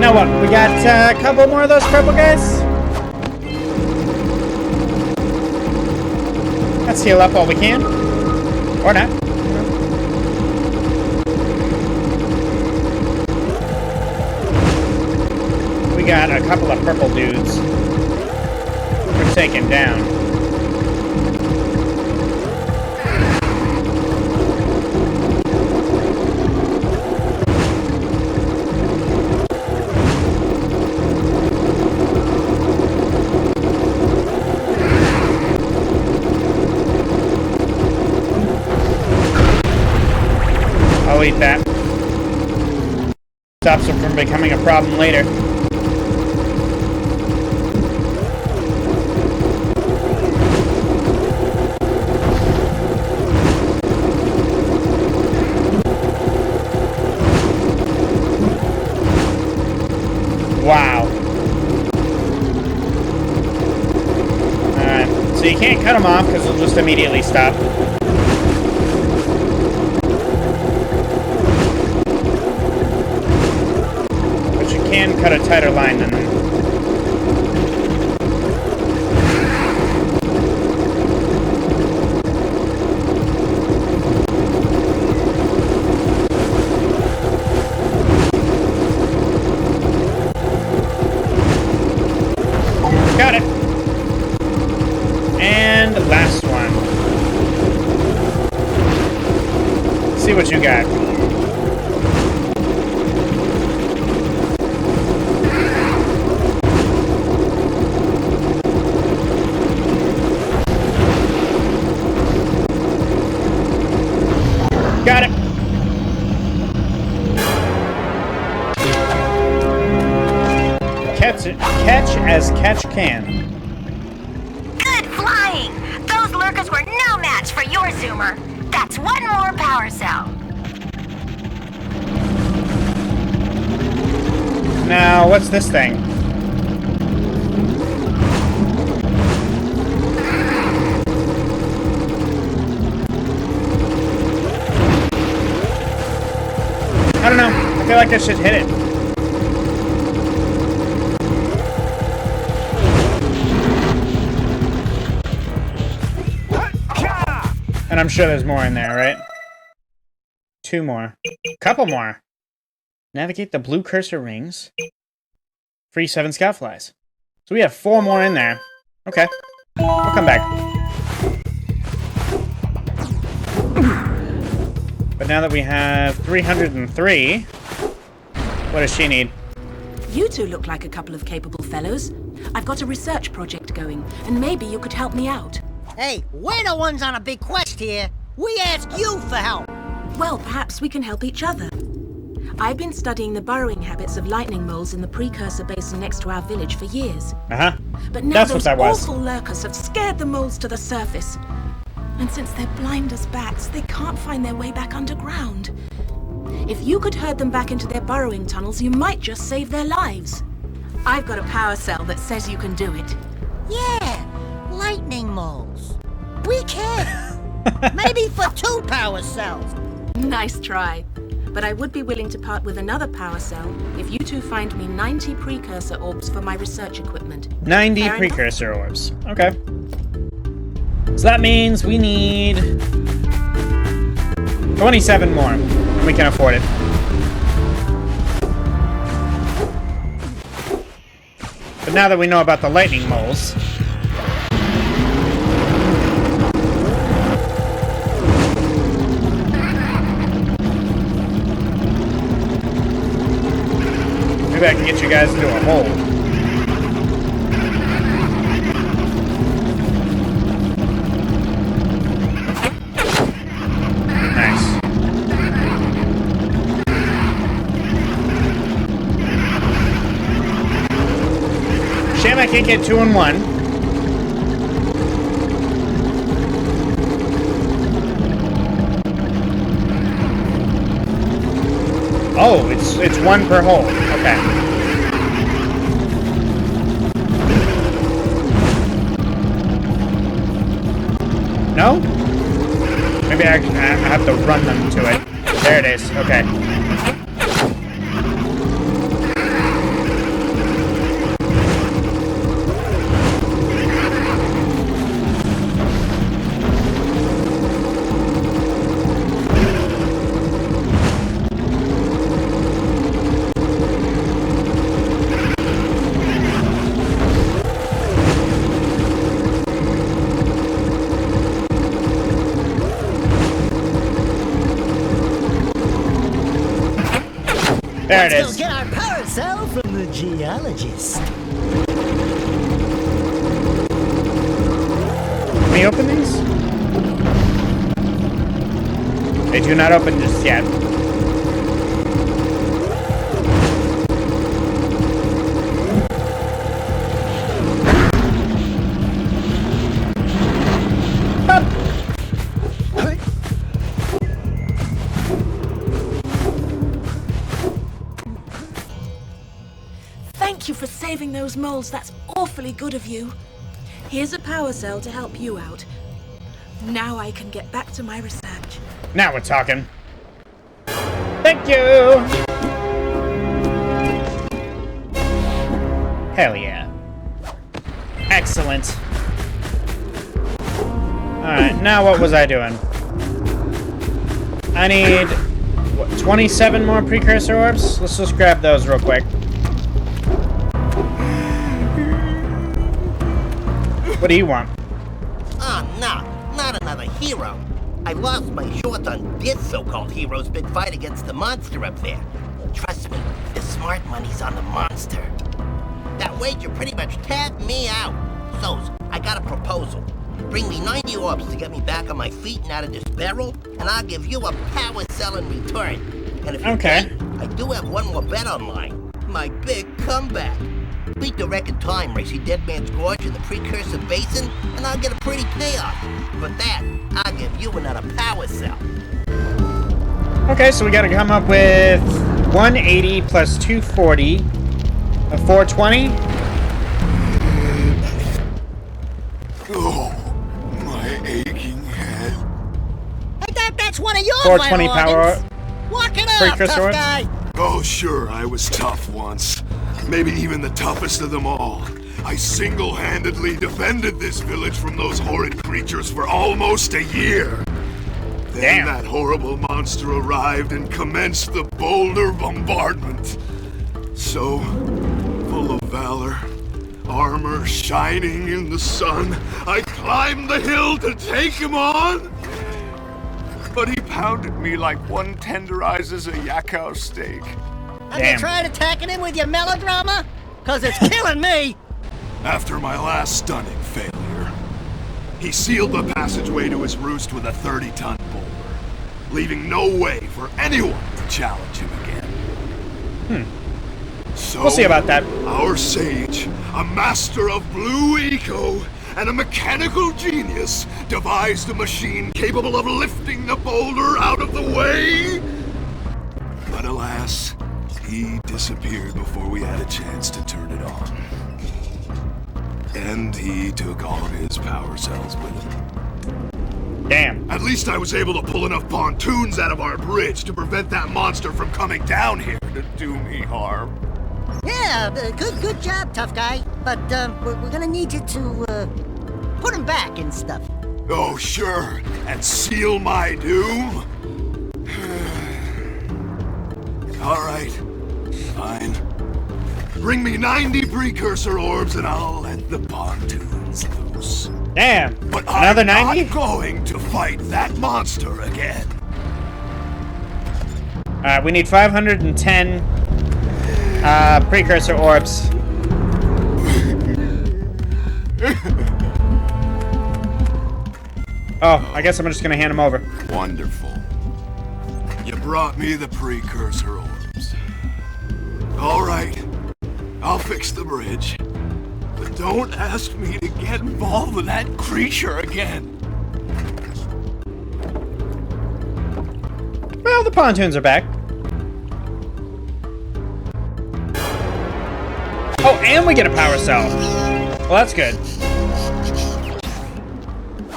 Now what? We got a couple more of those purple guys? Let's heal up while we can. Or not. We got a couple of purple dudes we're taking down. I'll eat that. Stops them from becoming a problem later. Wow. Alright, so you can't cut them off because they'll just immediately stop. But you can cut a tighter line than them. Got it. And the last one. See what you got. Got it. Catch as catch can. Good flying! Those lurkers were no match for your zoomer. That's one more power cell. Now, what's this thing? I don't know. I feel like I should hit it. And I'm sure there's more in there, right? 2 more. Couple more. Navigate the blue cursor rings. Free 7 scoutflies. So we have 4 more in there. Okay. We'll come back. But now that we have 303, what does she need? You two look like a couple of capable fellows. I've got a research project going, and maybe you could help me out. Hey, we're the ones on a big quest here. We ask you for help. Well, perhaps we can help each other. I've been studying the burrowing habits of lightning moles in the precursor basin next to our village for years. Uh-huh. But now That's those what that was. awful lurkers have scared the moles to the surface. And since they're blind as bats, they can't find their way back underground. If you could herd them back into their burrowing tunnels, you might just save their lives. I've got a power cell that says you can do it. Yeah, lightning moles. We can. Maybe for 2 power cells. Nice try. But I would be willing to part with another power cell if you two find me 90 precursor orbs for my research equipment. 90 Fair precursor orbs. Okay. So that means we need 27 more. We can afford it. But now that we know about the lightning moles, maybe I can get you guys into a hole. Nice. Shame I can't get 2 in 1. Oh, it's 1 per hole. Okay. No? Maybe I have to run them to it. There it is. Okay. There it Let's is. go get our power cell from the geologist. Can we open these? They do not open just yet. Thank you for saving those moles. That's awfully good of you. Here's a power cell to help you out. Now I can get back to my research. Now we're talking. Thank you! Hell yeah. Excellent. Alright, now what was I doing? I need, what, 27 more precursor orbs? Let's just grab those real quick. What do you want? Oh, no, not another hero. I lost my shorts on this so-called hero's big fight against the monster up there. Trust me, the smart money's on the monster. That wager pretty much tapped me out. So, I got a proposal. Bring me 90 orbs to get me back on my feet and out of this barrel, and I'll give you a power cell in return. And if you win, I do have one more bet online. My big comeback. Beat the record time race, Dead Man's Gorge in the Precursor Basin, and I'll get a pretty payoff. For that, I'll give you another power cell. Okay, so we gotta come up with 180 plus 240. 420? Oh, my aching head. Hey, that's one of your 420 vital power. organs. Walk it up, Precursor tough orbs? guy. Oh, sure, I was tough once. Maybe even the toughest of them all. I single-handedly defended this village from those horrid creatures for almost a year. Then that horrible monster arrived and commenced the boulder bombardment. So, full of valor, armor shining in the sun, I climbed the hill to take him on. But he pounded me like one tenderizes a yakao steak. Have you tried attacking him with your melodrama? Cause it's killing me! After my last stunning failure, he sealed the passageway to his roost with a 30-ton boulder, leaving no way for anyone to challenge him again. So, We'll see about that. Our sage, a master of blue eco and a mechanical genius, devised a machine capable of lifting the boulder out of the way. But alas, he disappeared before we had a chance to turn it on. And he took all of his power cells with him. Damn. At least I was able to pull enough pontoons out of our bridge to prevent that monster from coming down here to do me harm. Yeah, good job, tough guy. But we're gonna need you to put him back and stuff. Oh, sure, and seal my doom? All right, fine. Bring me 90 precursor orbs and I'll let the pontoons loose. Damn, but another 90? I'm not going to fight that monster again. Alright, we need 510 precursor orbs. Oh, I guess I'm just gonna hand them over. Wonderful. You brought me the precursor orbs. All right, I'll fix the bridge. But don't ask me to get involved with that creature again. Well, the pontoons are back. Oh, and we get a power cell. Well, that's good.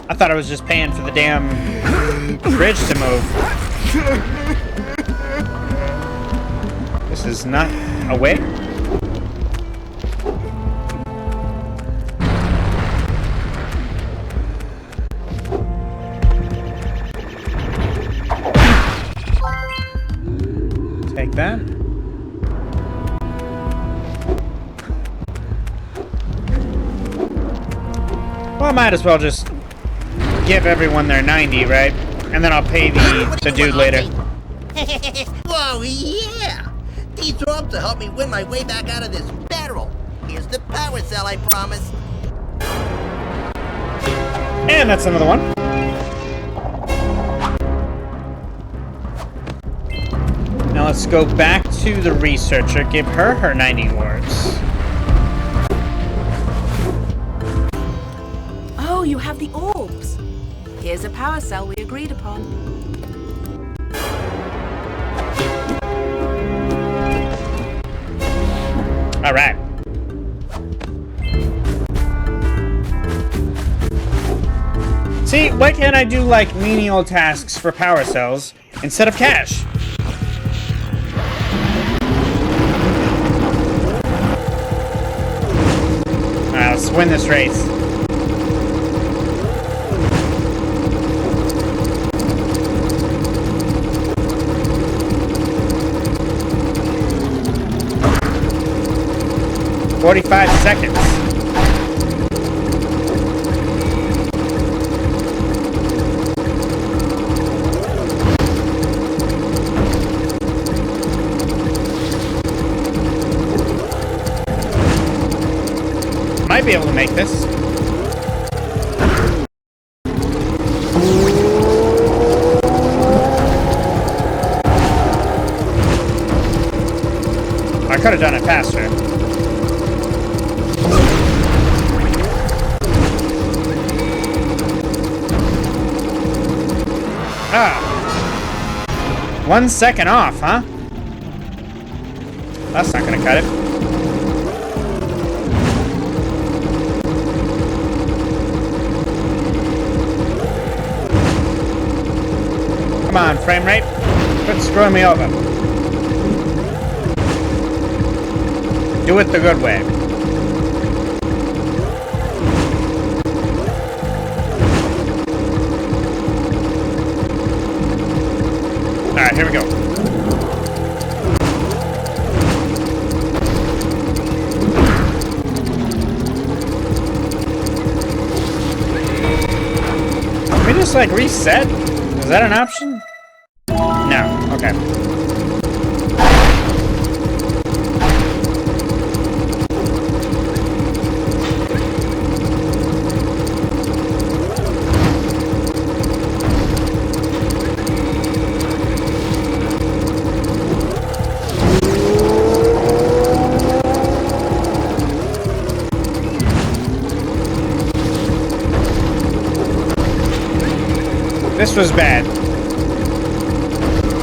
I thought I was just paying for the damn bridge to move. This is not a way. Take that. Well, I might as well just give everyone their 90, right? And then I'll pay the dude later. Whoa, yeah! These to help me win my way back out of this barrel. Here's the power cell I promised. And that's another one. Now let's go back to the researcher, give her her 90 wards. Oh, you have the orbs. Here's a power cell we agreed upon. All right. See, why can't I do, like, menial tasks for power cells instead of cash? Alright, let's win this race. "45 seconds. Might be able to make this. I could have done it faster. Ah. 1 second off, huh? That's not gonna cut it. Come on, frame rate. Quit screwing me over. Do it the good way. Alright, here we go. Can we just, like, reset? Is that an option? No. Okay. This was bad.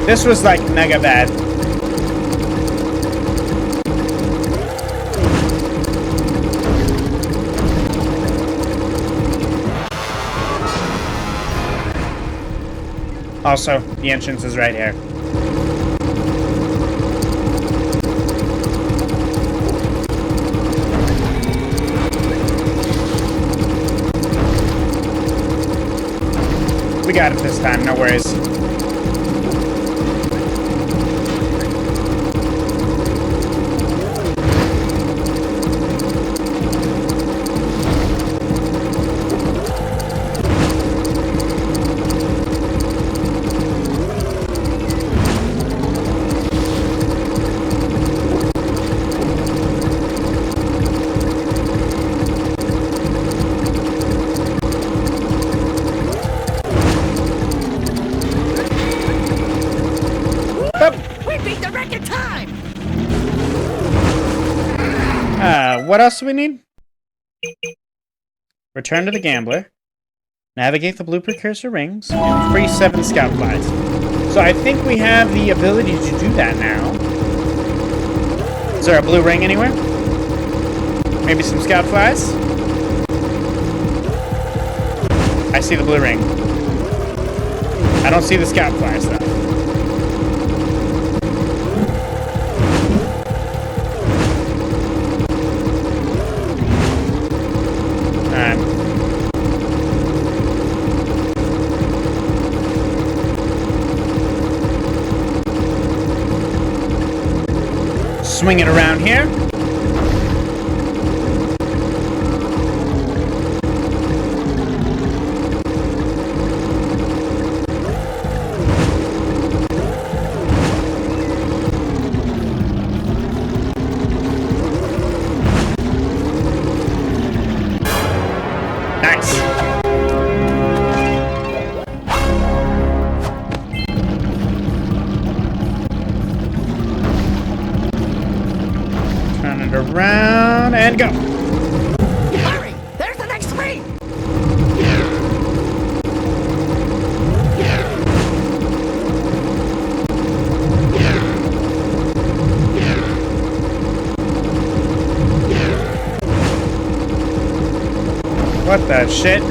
This was like mega bad. Also, the entrance is right here. We got it this time, no worries. What else do we need? Return to the gambler. Navigate the blue precursor rings. And free 7 scout flies. So I think we have the ability to do that now. Is there a blue ring anywhere? Maybe some scout flies? I see the blue ring. I don't see the scout flies though. Swing it around here. Turn it around and go. Hurry! There's the next ring! What the shit?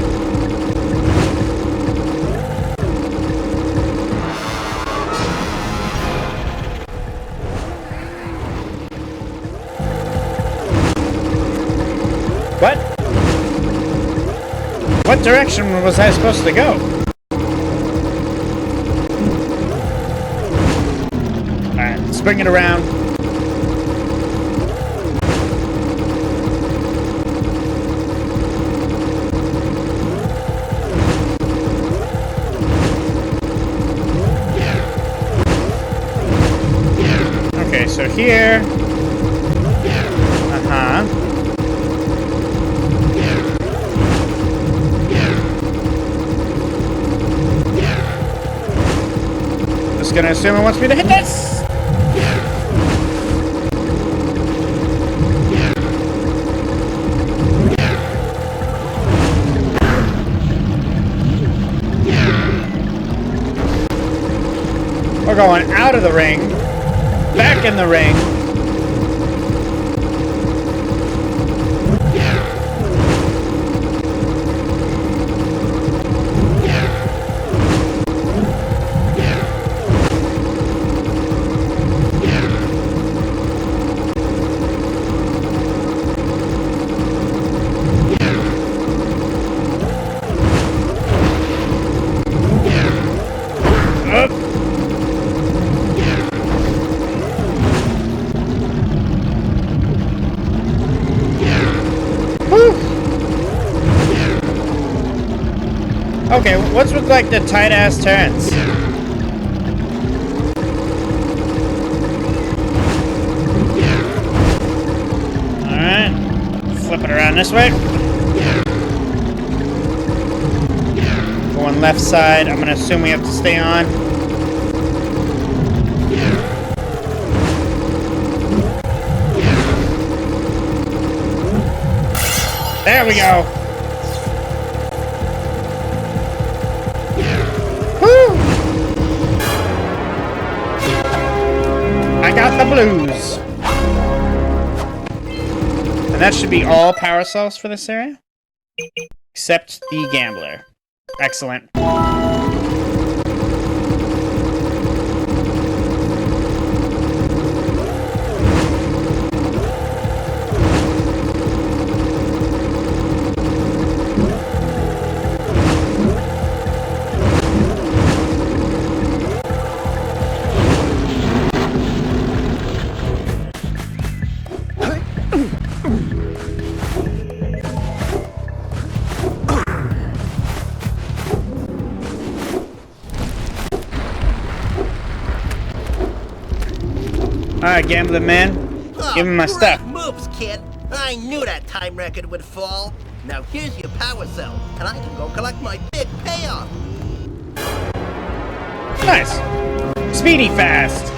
What? What direction was I supposed to go? Alright, let's bring it around. Okay, so here. Uh-huh. Just gonna assume it wants me to hit this! We're going out of the ring, back in the ring. Okay, what's with like the tight ass turns? Alright. Flip it around this way. Going left side, I'm gonna assume we have to stay on. There we go. I got the blues. And that should be all power cells for this area. Except the gambler. Excellent. Alright, gambling man. Give me my stuff. Moves, kid. I knew that time record would fall. Now here's your power cell, and I can go collect my big payoff. Nice. Speedy fast.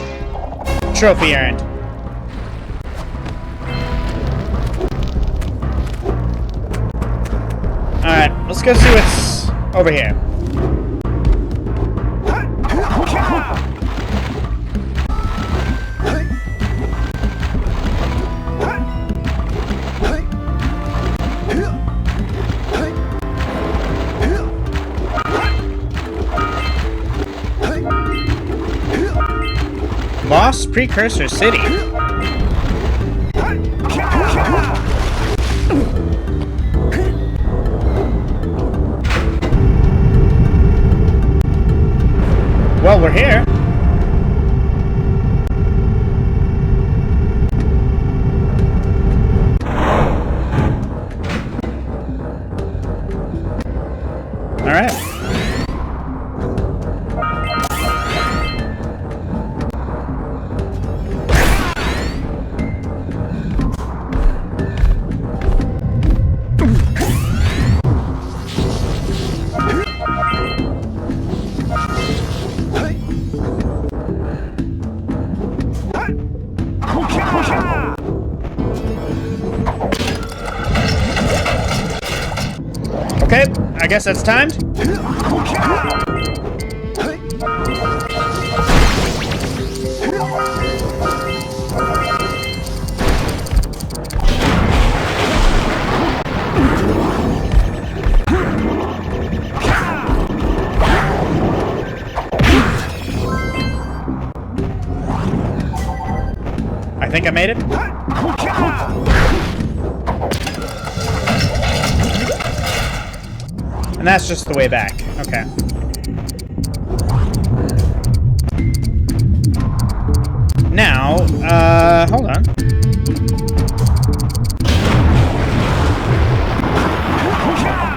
Trophy earned. Alright, let's go see what's over here. Lost Precursor City. Well, we're here. All right. guess that's timed. I think I made it. And that's just the way back. Okay. Now, hold on.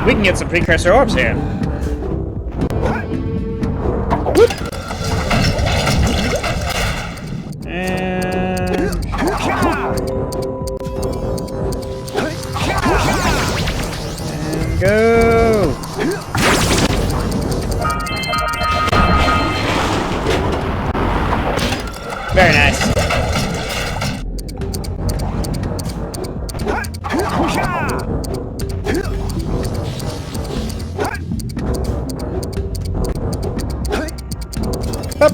We can get some precursor orbs here. Whoop. And go. Very nice. Up.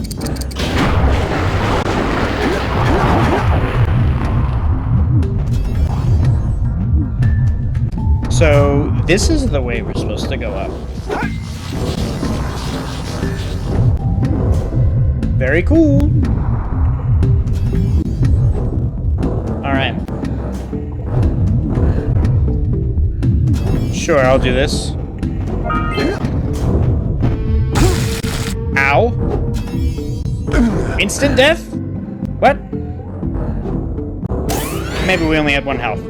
So this is the way we're supposed to go up. Very cool. All right. Sure, I'll do this. Ow. Instant death? What? Maybe we only had 1 health.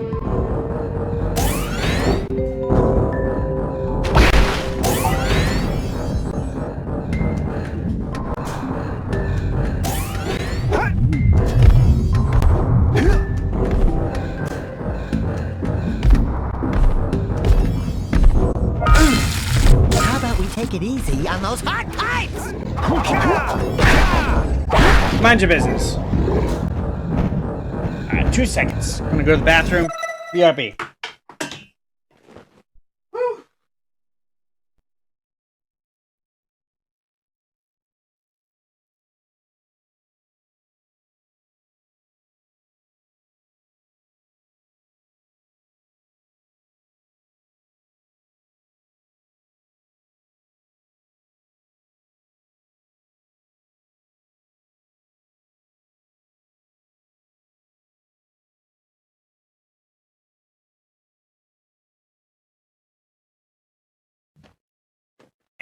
How about we take it easy on those hard pipes? Mind your business. 2 seconds. I'm gonna go to the bathroom. BRB.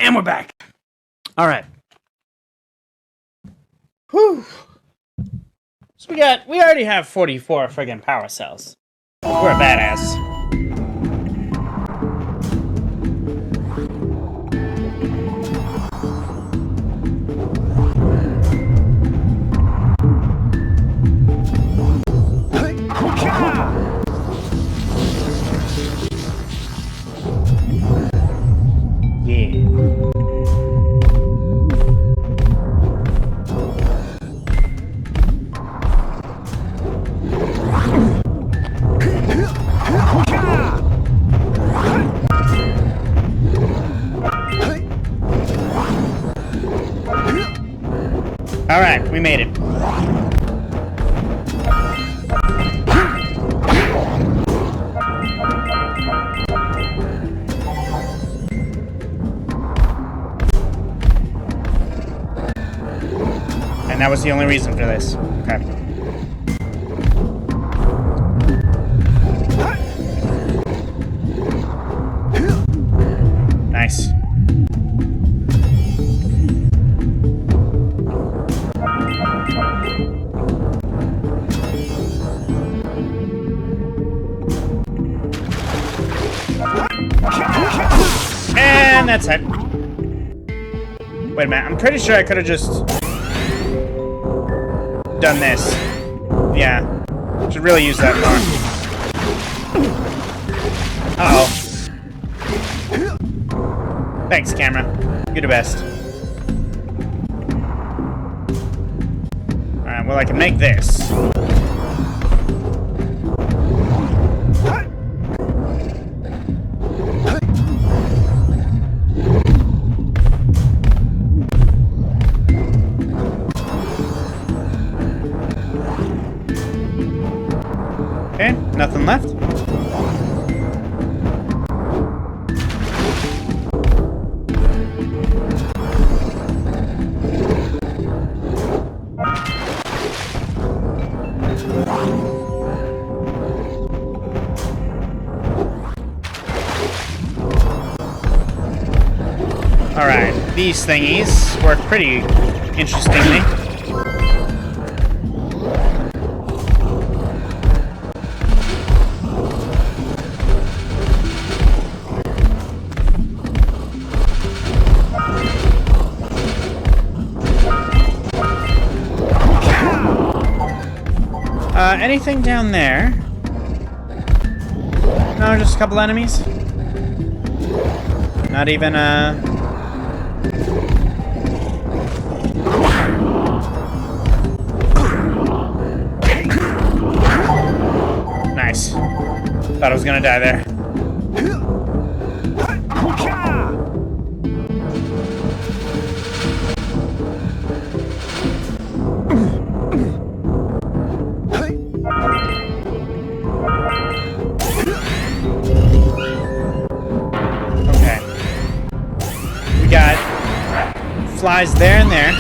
And we're back. All right. Whew. So we already have 44 friggin' power cells. We're a badass. All right, we made it. And that was the only reason for this. Okay. Nice. And that's it. Wait a minute, I'm pretty sure I could have just done this. Yeah. Should really use that more. Uh-oh. Thanks, camera. You're the best. Alright, well I can make this. left. Alright, these thingies work pretty interestingly. Anything down there? No, just a couple enemies. Not even, Nice. Thought I was gonna die there. Okay. We got flies there and there.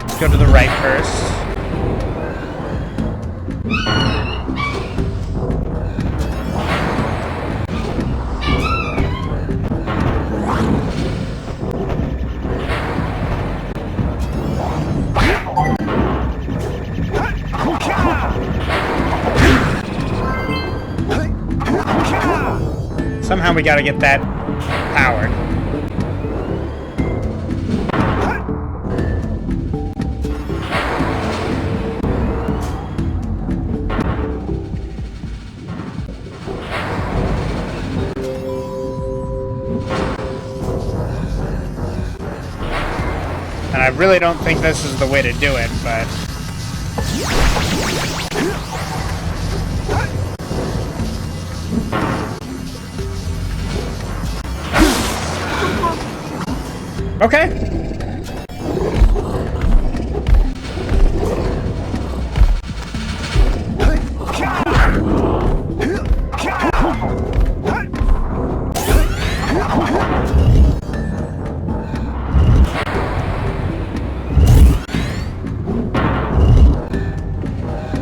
Let's go to the right first. Somehow we gotta get that powered. And I really don't think this is the way to do it, but... Okay.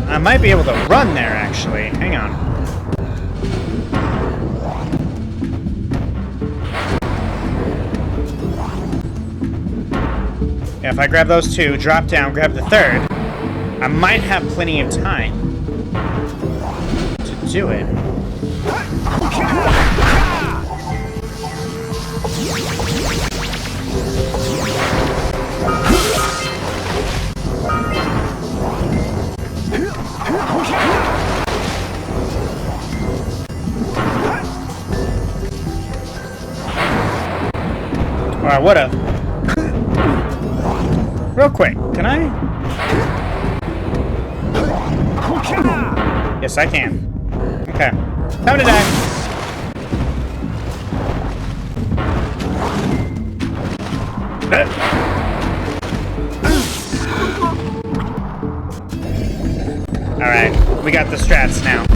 I might be able to run there, actually. Hang on. Yeah, if I grab those two, drop down, grab the third, I might have plenty of time to do it. Or I would've. Real quick, can I? Yes, I can. Okay. Time to die. Alright, we got the strats now.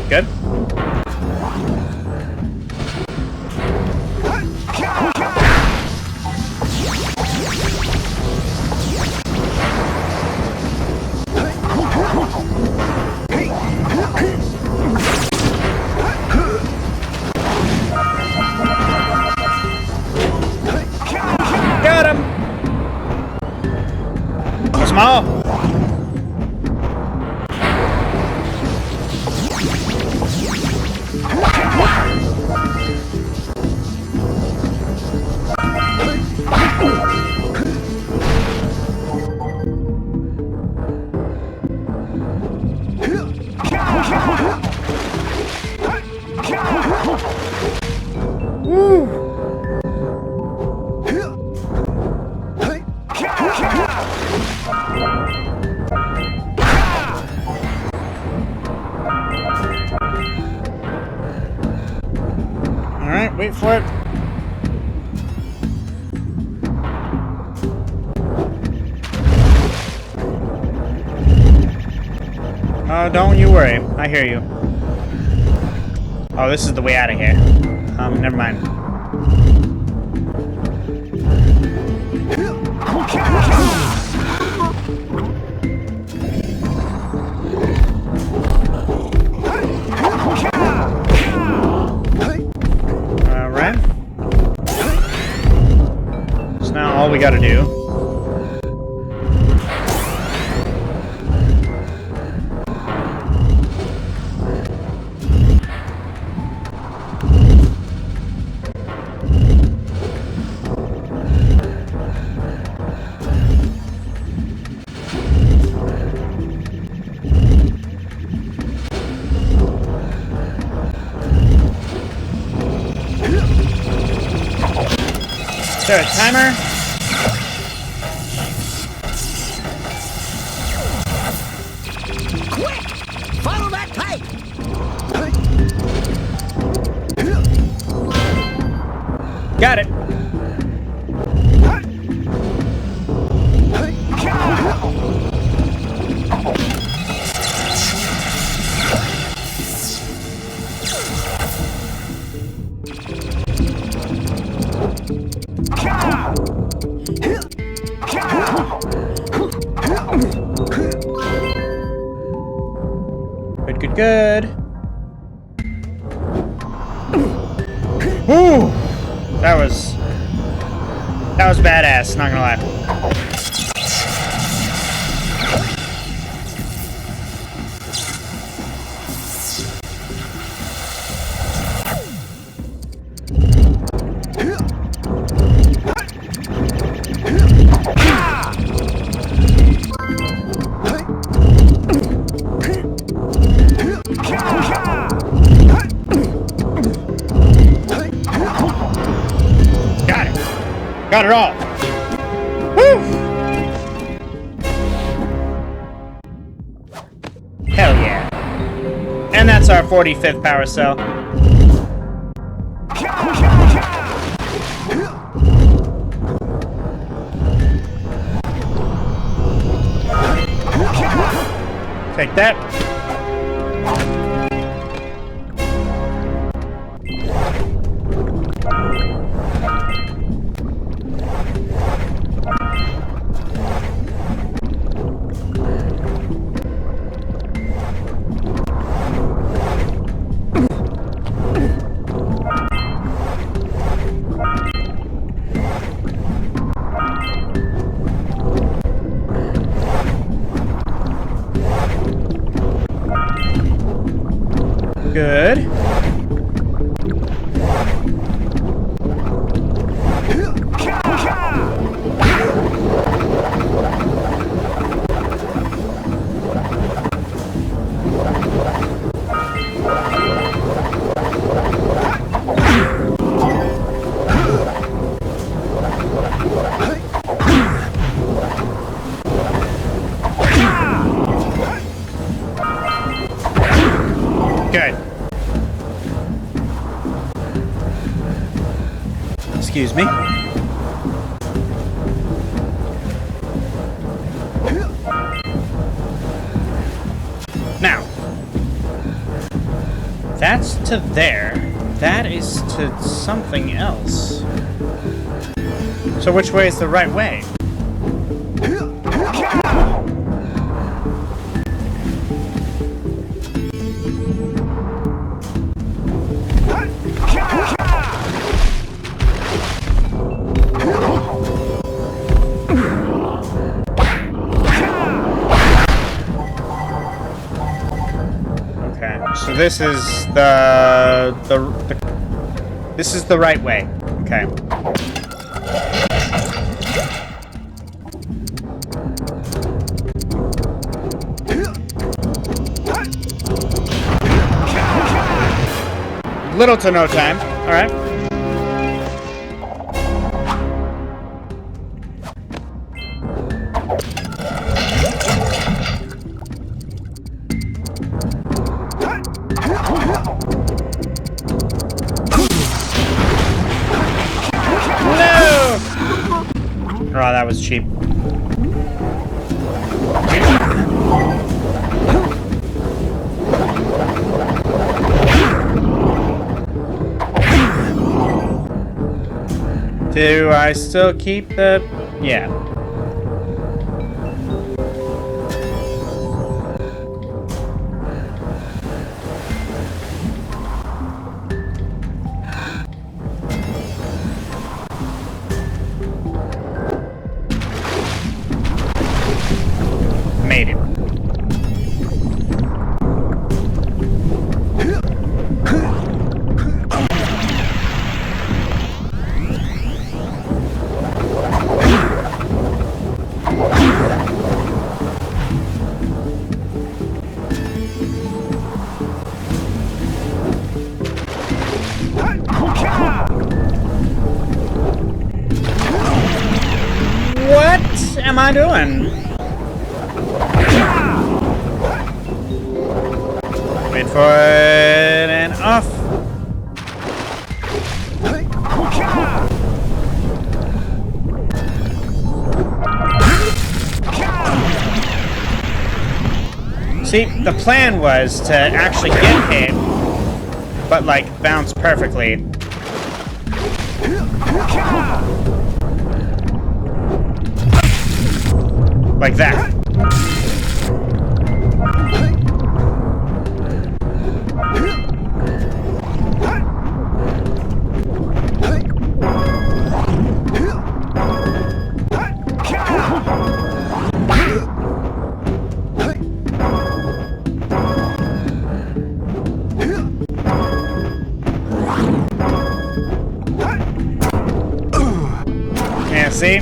Good. Got him. So small. for it? Oh, don't you worry. I hear you. Oh, this is the way out of here. Never mind. Alright. So now all we gotta do is there a timer? Quick! Follow that pipe! Got it. Good, good, good. Ooh! That was badass, not gonna lie. Got it all. Woo! Hell yeah. And that's our 45th power cell. Take that. Good. Good. Excuse me. Now, that's to there. That is to something else. So which way is the right way? So this is this is the right way. Okay. Little to no time. All right. that was cheap. Do I still keep the... Yeah. Made it. What am I doing? Wait for it and off. See, the plan was to actually get hit, but like bounce perfectly. Like that. Yeah, see?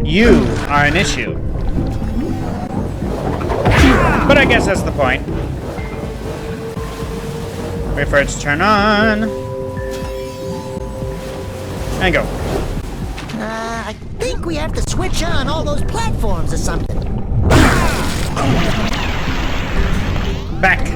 You are an issue. But I guess that's the point. Wait for it to turn on. And go. I think we have to switch on all those platforms or something. Back.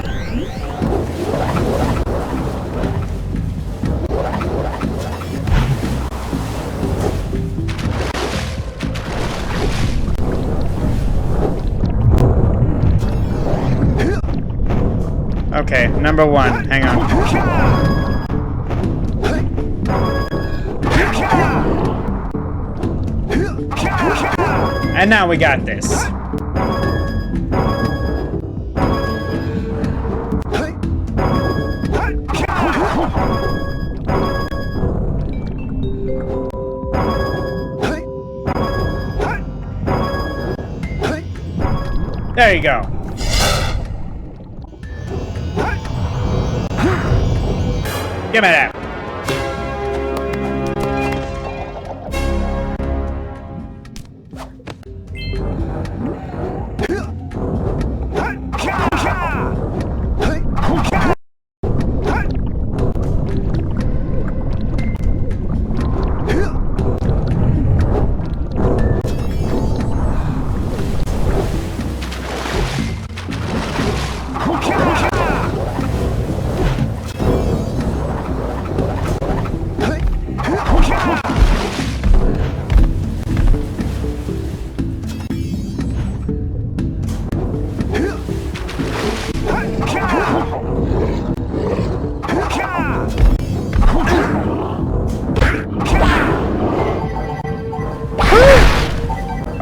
Okay, number one. Hang on. And now we got this. There you go. Give me that.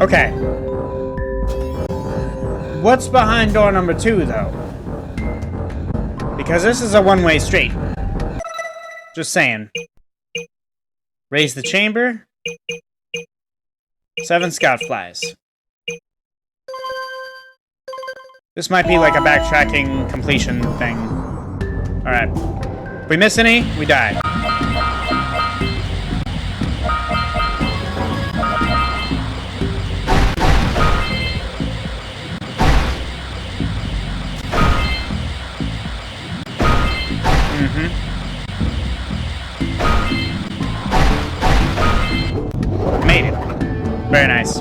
Okay. What's behind door number 2, though? Because this is a one-way street. Just saying. Raise the chamber. 7 scout flies. This might be like a backtracking completion thing. Alright. If we miss any, we die. Made it. Very nice.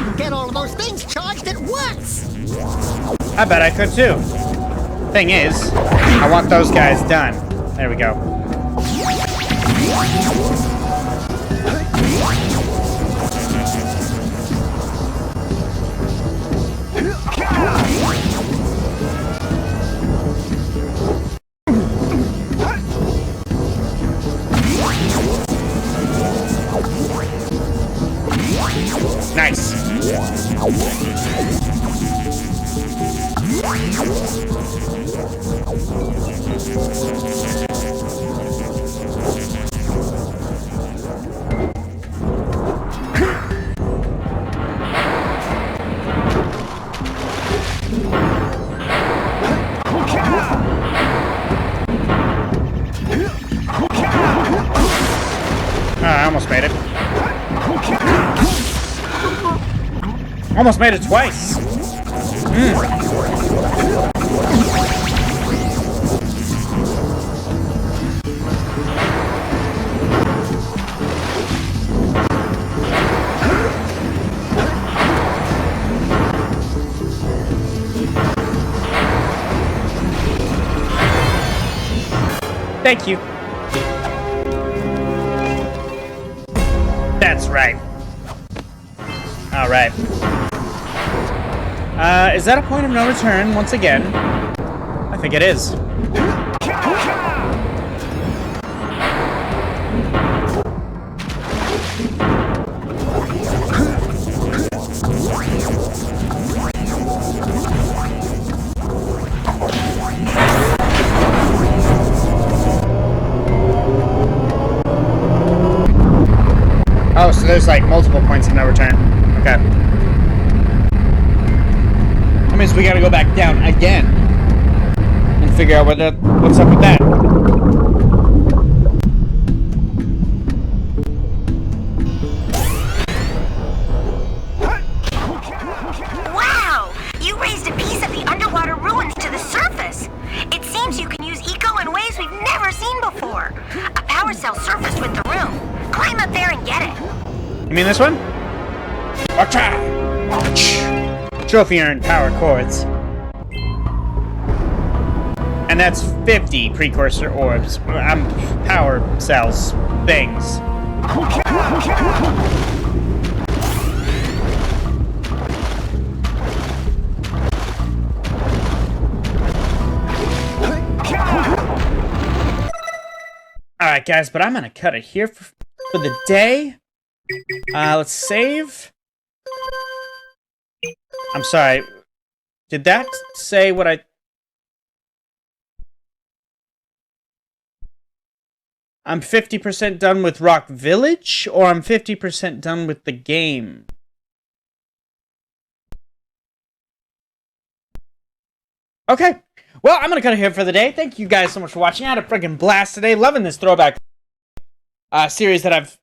even get all of those things charged at once. I bet I could too. Thing is, I want those guys done. There we go. Nice. I almost made it. Almost made it twice. Thank you. That's right. All right. Is that a point of no return once again? I think it is. Oh, so there's like multiple points of no return. Okay. That means we gotta go back down again and figure out what's up with that. Wow! You raised a piece of the underwater ruins to the surface. It seems you can use eco in ways we've never seen before. A power cell surfaced with the room. Climb up there and get it. You mean this one? Trophy earned power chords. And that's 50 precursor orbs. Power cells. Things. Alright guys, but I'm gonna cut it here for the day. Let's save. I'm sorry. Did that say what I'm 50% done with Rock Village, or I'm 50% done with the game? Okay. Well, I'm gonna cut it here for the day. Thank you guys so much for watching. I had a freaking blast today. Loving this throwback series that I've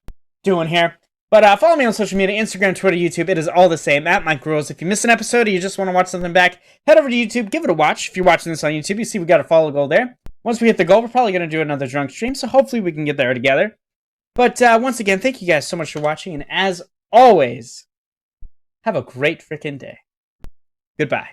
doing here. But follow me on social media, Instagram, Twitter, YouTube. It is all the same, at Mike Rules. If you miss an episode or you just want to watch something back, head over to YouTube, give it a watch. If you're watching this on YouTube, you see we got a follow goal there. Once we hit the goal, we're probably going to do another drunk stream, so hopefully we can get there together. But once again, thank you guys so much for watching, and as always, have a great freaking day. Goodbye.